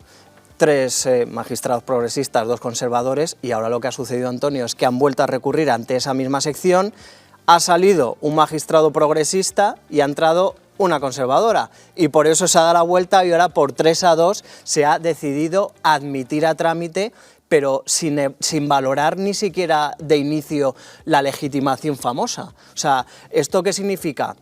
3 magistrados progresistas, 2 conservadores, y ahora lo que ha sucedido, Antonio, es que han vuelto a recurrir ante esa misma sección, ha salido un magistrado progresista y ha entrado una conservadora, y por eso se ha dado la vuelta y ahora por 3-2 se ha decidido admitir a trámite, pero sin valorar ni siquiera de inicio la legitimación famosa. O sea, ¿esto qué significa?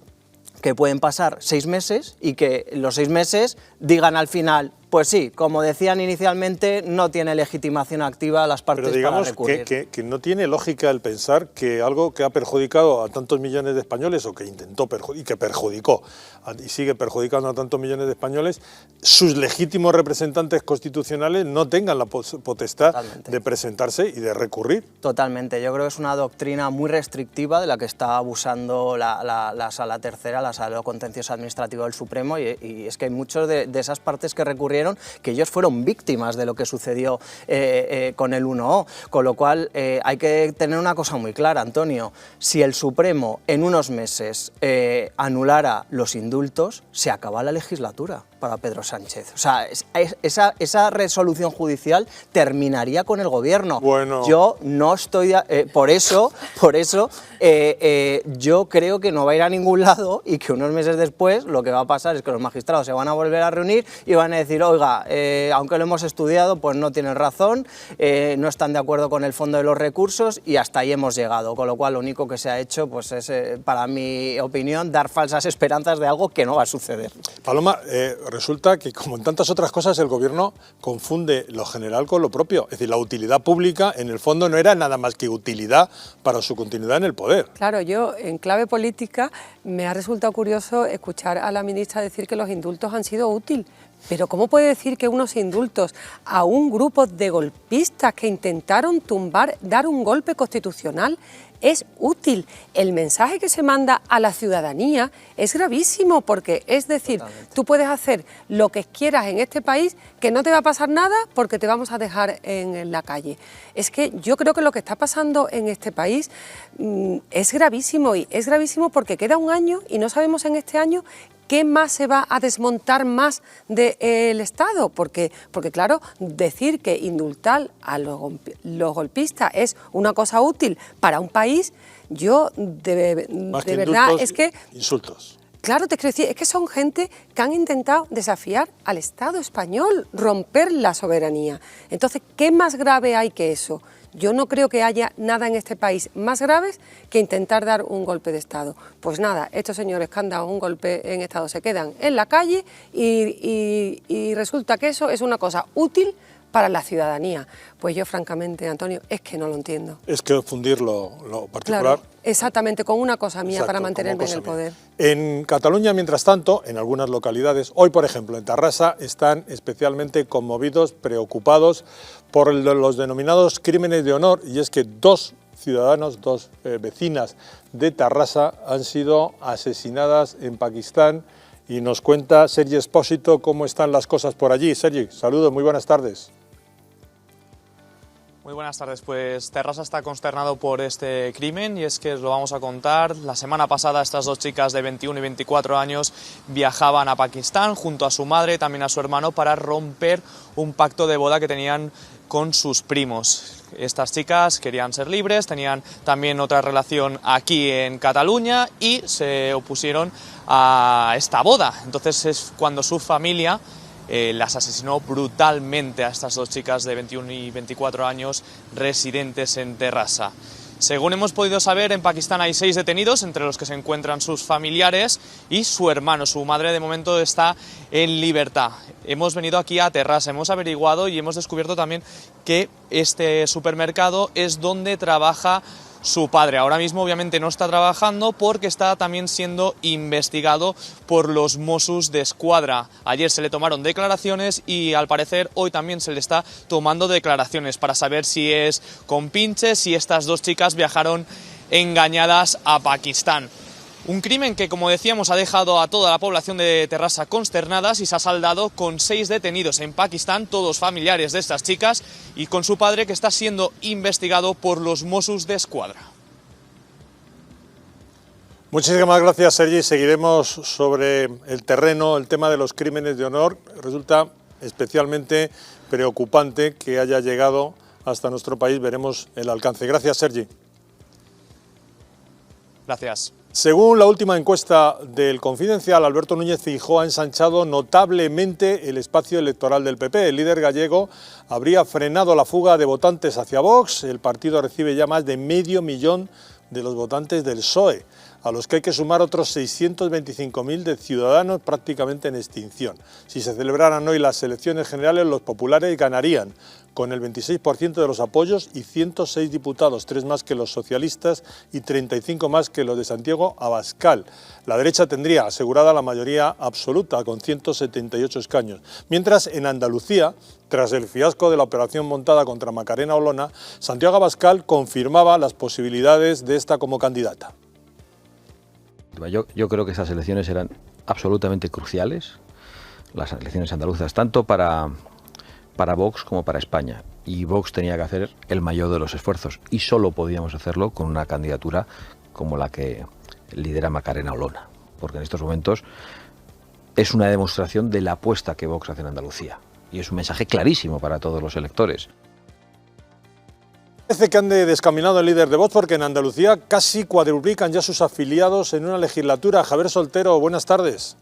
Que pueden pasar 6 meses y que los 6 meses digan al final, pues sí, como decían inicialmente, no tiene legitimación activa las partes para recurrir. Pero digamos que no tiene lógica el pensar que algo que ha perjudicado a tantos millones de españoles, o que intentó y que perjudicó y sigue perjudicando a tantos millones de españoles, sus legítimos representantes constitucionales no tengan la potestad de presentarse y de recurrir. Totalmente, yo creo que es una doctrina muy restrictiva de la que está abusando la Sala Tercera, la Sala de lo Contencioso Administrativo del Supremo, y es que hay muchos de esas partes que recurrieron que ellos fueron víctimas de lo que sucedió con el 1O, con lo cual hay que tener una cosa muy clara, Antonio: si el Supremo en unos meses anulara los indultos, se acaba la legislatura para Pedro Sánchez. O sea, esa resolución judicial terminaría con el Gobierno. Bueno. Yo no estoy... por eso yo creo que no va a ir a ningún lado, y que unos meses después lo que va a pasar es que los magistrados se van a volver a reunir y van a decir, oiga, aunque lo hemos estudiado, pues no tienen razón, no están de acuerdo con el fondo de los recursos, y hasta ahí hemos llegado. Con lo cual lo único que se ha hecho, pues es, para mi opinión, dar falsas esperanzas de algo que no va a suceder. Paloma, resulta que, como en tantas otras cosas, el Gobierno confunde lo general con lo propio. Es decir, la utilidad pública, en el fondo, no era nada más que utilidad para su continuidad en el poder. Claro, yo, en clave política, me ha resultado curioso escuchar a la ministra decir que los indultos han sido útiles. Pero ¿cómo puede decir que unos indultos a un grupo de golpistas que intentaron dar un golpe constitucional es útil? El mensaje que se manda a la ciudadanía es gravísimo, porque, es decir, tú puedes hacer lo que quieras en este país, que no te va a pasar nada porque te vamos a dejar en la calle. Es que yo creo que lo que está pasando en este país es gravísimo, y es gravísimo porque queda un año y no sabemos en este año ¿qué más se va a desmontar más del Estado? Porque claro, decir que indultar a los golpistas es una cosa útil para un país, yo de verdad es que... Insultos. Claro, te quiero decir, es que son gente que han intentado desafiar al Estado español, romper la soberanía. Entonces, ¿qué más grave hay que eso? Yo no creo que haya nada en este país más grave que intentar dar un golpe de Estado. Pues nada, estos señores que han dado un golpe en Estado se quedan en la calle y resulta que eso es una cosa útil para la ciudadanía. Pues yo, francamente, Antonio, es que no lo entiendo. Es que fundir lo particular. Claro, Exactamente, con una cosa mía. Exacto, para mantenerme como en el cosa poder. mía. En Cataluña, mientras tanto, en algunas localidades, hoy por ejemplo en Tarrasa, están especialmente conmovidos, preocupados por los denominados crímenes de honor, y es que dos ciudadanos, dos vecinas de Tarrasa han sido asesinadas en Pakistán, y nos cuenta Sergi Espósito cómo están las cosas por allí. Sergi, saludos, muy buenas tardes. Muy buenas tardes, pues Tarrasa está consternado por este crimen, y es que os lo vamos a contar. La semana pasada estas dos chicas de 21 y 24 años viajaban a Pakistán junto a su madre y también a su hermano para romper un pacto de boda que tenían con sus primos. Estas chicas querían ser libres, tenían también otra relación aquí en Cataluña y se opusieron a esta boda. Entonces es cuando su familia las asesinó brutalmente a estas dos chicas de 21 y 24 años residentes en Tarrasa. Según hemos podido saber, en Pakistán hay 6 detenidos, entre los que se encuentran sus familiares y su hermano. Su madre de momento está en libertad. Hemos venido aquí a Tarrasa, hemos averiguado y hemos descubierto también que este supermercado es donde trabaja su padre. Ahora mismo obviamente no está trabajando porque está también siendo investigado por los Mossos d'Esquadra. Ayer se le tomaron declaraciones y al parecer hoy también se le está tomando declaraciones para saber si es compinche, si estas dos chicas viajaron engañadas a Pakistán. Un crimen que, como decíamos, ha dejado a toda la población de Tarrasa consternadas y se ha saldado con 6 detenidos en Pakistán, todos familiares de estas chicas, y con su padre que está siendo investigado por los Mossos d'Esquadra. Muchísimas gracias, Sergi. Seguiremos sobre el terreno, el tema de los crímenes de honor. Resulta especialmente preocupante que haya llegado hasta nuestro país. Veremos el alcance. Gracias, Sergi. Gracias. Según la última encuesta del Confidencial, Alberto Núñez Feijóo ha ensanchado notablemente el espacio electoral del PP. El líder gallego habría frenado la fuga de votantes hacia Vox. El partido recibe ya más de 500.000 de los votantes del PSOE, a los que hay que sumar otros 625.000 de Ciudadanos prácticamente en extinción. Si se celebraran hoy las elecciones generales, los populares ganarían con el 26% de los apoyos y 106 diputados, 3 más que los socialistas y 35 más que los de Santiago Abascal. La derecha tendría asegurada la mayoría absoluta, con 178 escaños. Mientras, en Andalucía, tras el fiasco de la operación montada contra Macarena Olona, Santiago Abascal confirmaba las posibilidades de esta como candidata. Yo creo que estas elecciones eran absolutamente cruciales, las elecciones andaluzas, tanto para Vox como para España. Y Vox tenía que hacer el mayor de los esfuerzos, y solo podíamos hacerlo con una candidatura como la que lidera Macarena Olona, porque en estos momentos es una demostración de la apuesta que Vox hace en Andalucía, y es un mensaje clarísimo para todos los electores. Parece que ande descaminado el líder de Vox, porque en Andalucía casi cuadruplican ya sus afiliados en una legislatura. Javier Soltero, buenas tardes.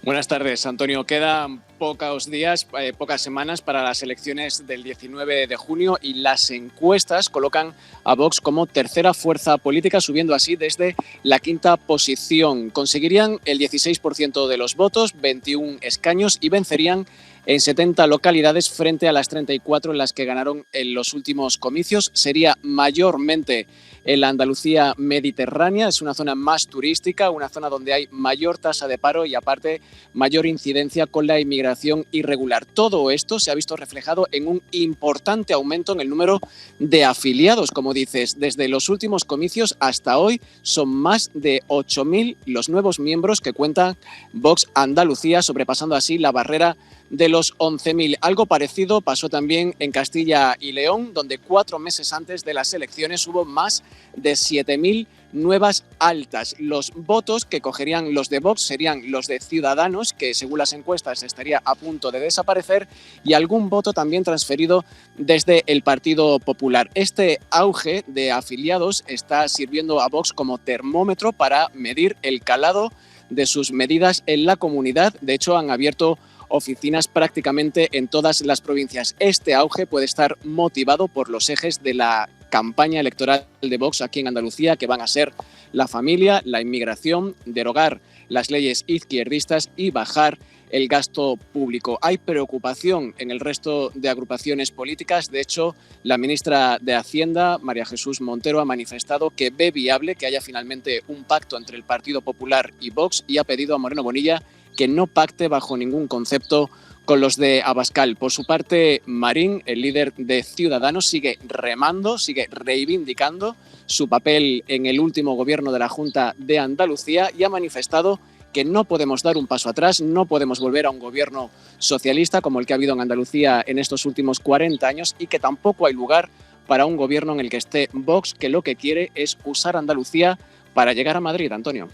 Buenas tardes, Antonio. Quedan pocos días, pocas semanas para las elecciones del 19 de junio y las encuestas colocan a Vox como tercera fuerza política, subiendo así desde la quinta posición. Conseguirían el 16% de los votos, 21 escaños, y vencerían en 70 localidades frente a las 34 en las que ganaron en los últimos comicios. Sería mayormente en la Andalucía mediterránea, es una zona más turística, una zona donde hay mayor tasa de paro y aparte mayor incidencia con la inmigración irregular. Todo esto se ha visto reflejado en un importante aumento en el número de afiliados, como dices. Desde los últimos comicios hasta hoy son más de 8.000 los nuevos miembros que cuenta Vox Andalucía, sobrepasando así la barrera de los 11.000. Algo parecido pasó también en Castilla y León, donde 4 meses antes de las elecciones hubo más de 7.000 nuevas altas. Los votos que cogerían los de Vox serían los de Ciudadanos, que según las encuestas estaría a punto de desaparecer, y algún voto también transferido desde el Partido Popular. Este auge de afiliados está sirviendo a Vox como termómetro para medir el calado de sus medidas en la comunidad. De hecho, han abierto oficinas prácticamente en todas las provincias. Este auge puede estar motivado por los ejes de la campaña electoral de Vox aquí en Andalucía, que van a ser la familia, la inmigración, derogar las leyes izquierdistas y bajar el gasto público. Hay preocupación en el resto de agrupaciones políticas. De hecho, la ministra de Hacienda, María Jesús Montero, ha manifestado que ve viable que haya finalmente un pacto entre el Partido Popular y Vox y ha pedido a Moreno Bonilla que no pacte bajo ningún concepto con los de Abascal. Por su parte, Marín, el líder de Ciudadanos, sigue remando, sigue reivindicando su papel en el último gobierno de la Junta de Andalucía y ha manifestado que no podemos dar un paso atrás, no podemos volver a un gobierno socialista como el que ha habido en Andalucía en estos últimos 40 años y que tampoco hay lugar para un gobierno en el que esté Vox, que lo que quiere es usar Andalucía para llegar a Madrid. Antonio.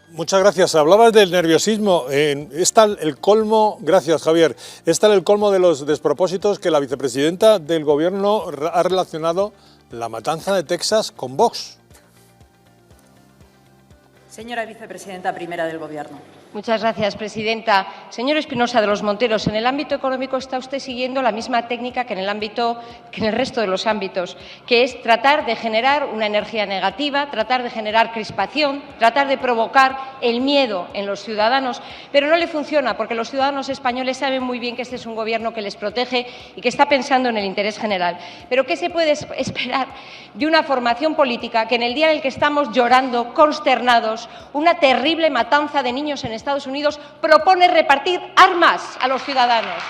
Muchas gracias. Hablabas del nerviosismo. Está el colmo, gracias Javier, está el colmo de los despropósitos que la vicepresidenta del Gobierno ha relacionado la matanza de Texas con Vox. Señora vicepresidenta primera del Gobierno. Muchas gracias, presidenta. Señor Espinosa de los Monteros, en el ámbito económico está usted siguiendo la misma técnica que en el resto de los ámbitos, que es tratar de generar una energía negativa, tratar de generar crispación, tratar de provocar el miedo en los ciudadanos, pero no le funciona porque los ciudadanos españoles saben muy bien que este es un Gobierno que les protege y que está pensando en el interés general. Pero ¿qué se puede esperar de una formación política que en el día en el que estamos llorando, consternados, una terrible matanza de niños en Estados Unidos, propone repartir armas a los ciudadanos?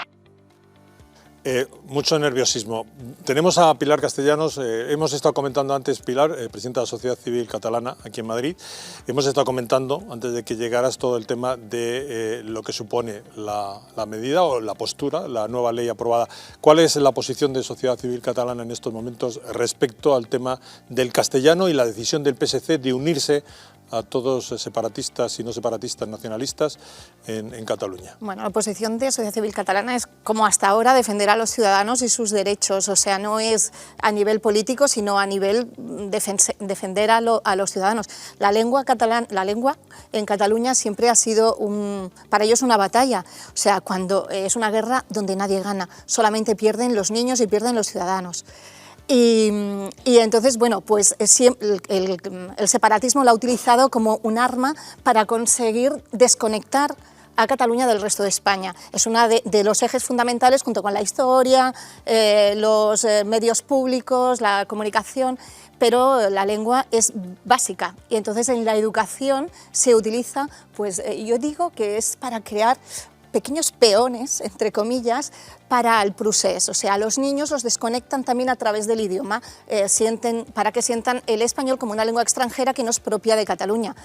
Mucho nerviosismo. Tenemos a Pilar Castellanos, hemos estado comentando antes, Pilar, presidenta de la Sociedad Civil Catalana aquí en Madrid, hemos estado comentando antes de que llegaras todo el tema de lo que supone la medida o la postura, la nueva ley aprobada. ¿Cuál es la posición de Sociedad Civil Catalana en estos momentos respecto al tema del castellano y la decisión del PSC de unirse a todos separatistas y no separatistas nacionalistas en Cataluña? Bueno, la posición de Sociedad Civil Catalana es, como hasta ahora, defender a los ciudadanos y sus derechos. O sea, no es a nivel político, sino a nivel defender a los ciudadanos. La lengua en Cataluña siempre ha sido, para ellos, una batalla. O sea, cuando es una guerra donde nadie gana, solamente pierden los niños y pierden los ciudadanos. Y entonces, bueno, pues el separatismo lo ha utilizado como un arma para conseguir desconectar a Cataluña del resto de España. Es uno de los ejes fundamentales, junto con la historia, los medios públicos, la comunicación, pero la lengua es básica. Y entonces en la educación se utiliza, pues yo digo que es para crear pequeños peones, entre comillas, para el procés. O sea, los niños los desconectan también a través del idioma, para que sientan el español como una lengua extranjera que no es propia de Cataluña.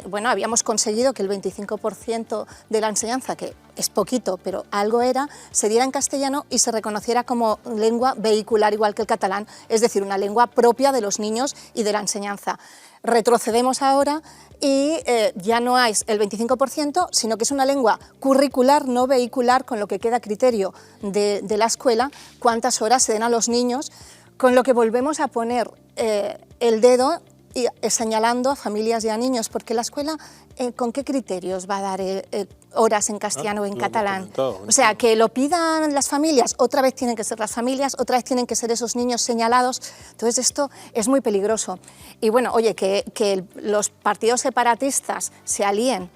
Bueno, habíamos conseguido que el 25% de la enseñanza, que es poquito, pero algo era, se diera en castellano y se reconociera como lengua vehicular igual que el catalán, es decir, una lengua propia de los niños y de la enseñanza. Retrocedemos ahora y ya no es el 25%, sino que es una lengua curricular, no vehicular, con lo que queda a criterio de la escuela cuántas horas se den a los niños, con lo que volvemos a poner el dedo y señalando a familias y a niños, porque la escuela, ¿con qué criterios va a dar horas en castellano o en catalán? O sea, que lo pidan las familias, otra vez tienen que ser las familias, otra vez tienen que ser esos niños señalados. Entonces esto es muy peligroso. Y bueno, oye, que los partidos separatistas se alíen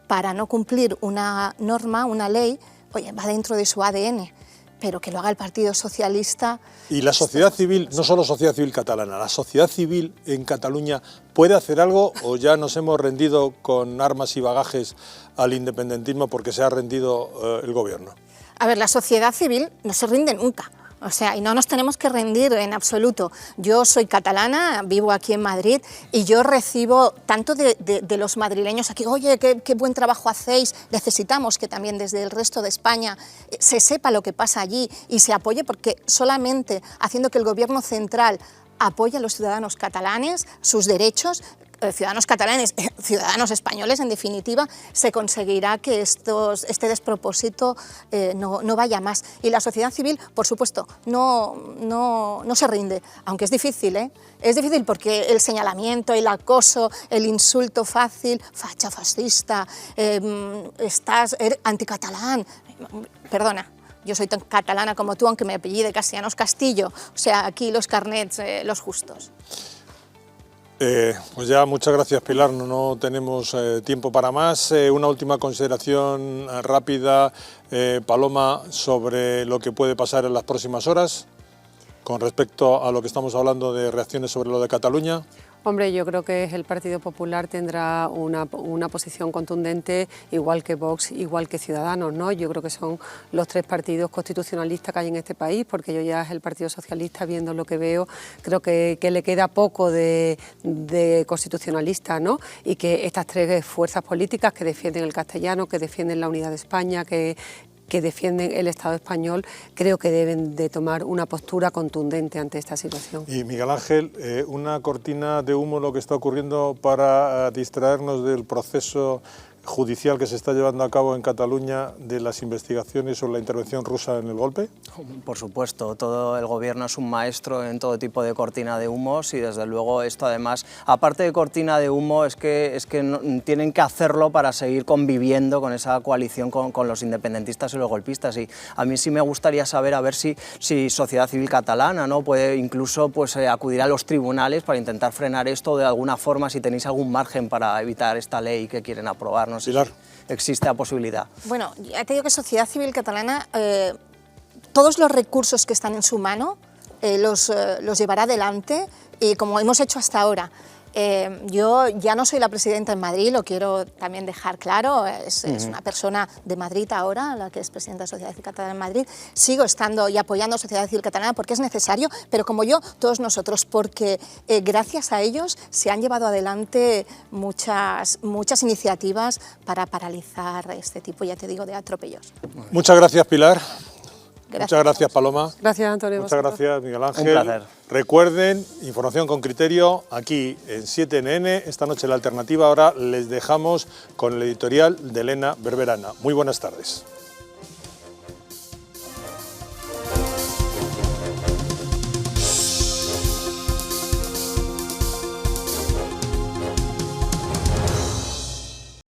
para no cumplir una norma, una ley, oye, va dentro de su ADN. Pero que lo haga el Partido Socialista. Y la sociedad civil, no solo sociedad civil catalana, la sociedad civil en Cataluña, ¿puede hacer algo o ya nos hemos rendido con armas y bagajes al independentismo porque se ha rendido el gobierno? A ver, la sociedad civil no se rinde nunca. O sea, y no nos tenemos que rendir en absoluto. Yo soy catalana, vivo aquí en Madrid y yo recibo tanto de los madrileños aquí, oye, qué buen trabajo hacéis, necesitamos que también desde el resto de España se sepa lo que pasa allí y se apoye, porque solamente haciendo que el gobierno central apoye a los ciudadanos catalanes, sus derechos, ciudadanos catalanes, ciudadanos españoles, en definitiva, se conseguirá que este despropósito no vaya más. Y la sociedad civil, por supuesto, no se rinde, aunque es difícil, ¿eh? Es difícil porque el señalamiento, el acoso, el insulto fácil, facha, fascista, estás anticatalán, perdona. Yo soy tan catalana como tú, aunque me apellide Castellanos Castillo. O sea, aquí los carnets, los justos. Pues ya, muchas gracias, Pilar, no tenemos tiempo para más. Una última consideración rápida, Paloma, sobre lo que puede pasar en las próximas horas con respecto a lo que estamos hablando de reacciones sobre lo de Cataluña. Hombre, yo creo que el Partido Popular tendrá una posición contundente, igual que Vox, igual que Ciudadanos, ¿no? Yo creo que son los tres partidos constitucionalistas que hay en este país, porque yo ya es el Partido Socialista, viendo lo que veo, creo que le queda poco de constitucionalista, ¿no? Y que estas tres fuerzas políticas que defienden el castellano, que defienden la unidad de España, que defienden el Estado español, creo que deben de tomar una postura contundente ante esta situación. Y Miguel Ángel, una cortina de humo lo que está ocurriendo para distraernos del proceso judicial que se está llevando a cabo en Cataluña de las investigaciones sobre la intervención rusa en el golpe? Por supuesto, todo el gobierno es un maestro en todo tipo de cortina de humos y desde luego esto además, aparte de cortina de humo, es que tienen que hacerlo para seguir conviviendo con esa coalición con los independentistas y los golpistas. Y a mí sí me gustaría saber a ver si sociedad civil catalana, ¿no?, puede incluso acudir a los tribunales para intentar frenar esto de alguna forma, si tenéis algún margen para evitar esta ley que quieren aprobar. No sé si existe la posibilidad. Bueno, ya te digo que Sociedad Civil Catalana, todos los recursos que están en su mano los llevará adelante, y como hemos hecho hasta ahora. Yo ya no soy la presidenta en Madrid, lo quiero también dejar claro, es una persona de Madrid ahora, la que es presidenta de Sociedad Civil Catalana en Madrid. Sigo estando y apoyando a Sociedad Civil Catalana porque es necesario, pero como yo, todos nosotros, porque gracias a ellos se han llevado adelante muchas iniciativas para paralizar este tipo, ya te digo, de atropellos. Muchas gracias, Pilar. Gracias. Muchas gracias, Paloma. Gracias, Antonio. Muchas gracias, Miguel Ángel. Un placer. Recuerden, información con criterio aquí en 7NN. Esta noche La Alternativa. Ahora les dejamos con el editorial de Elena Berberana. Muy buenas tardes.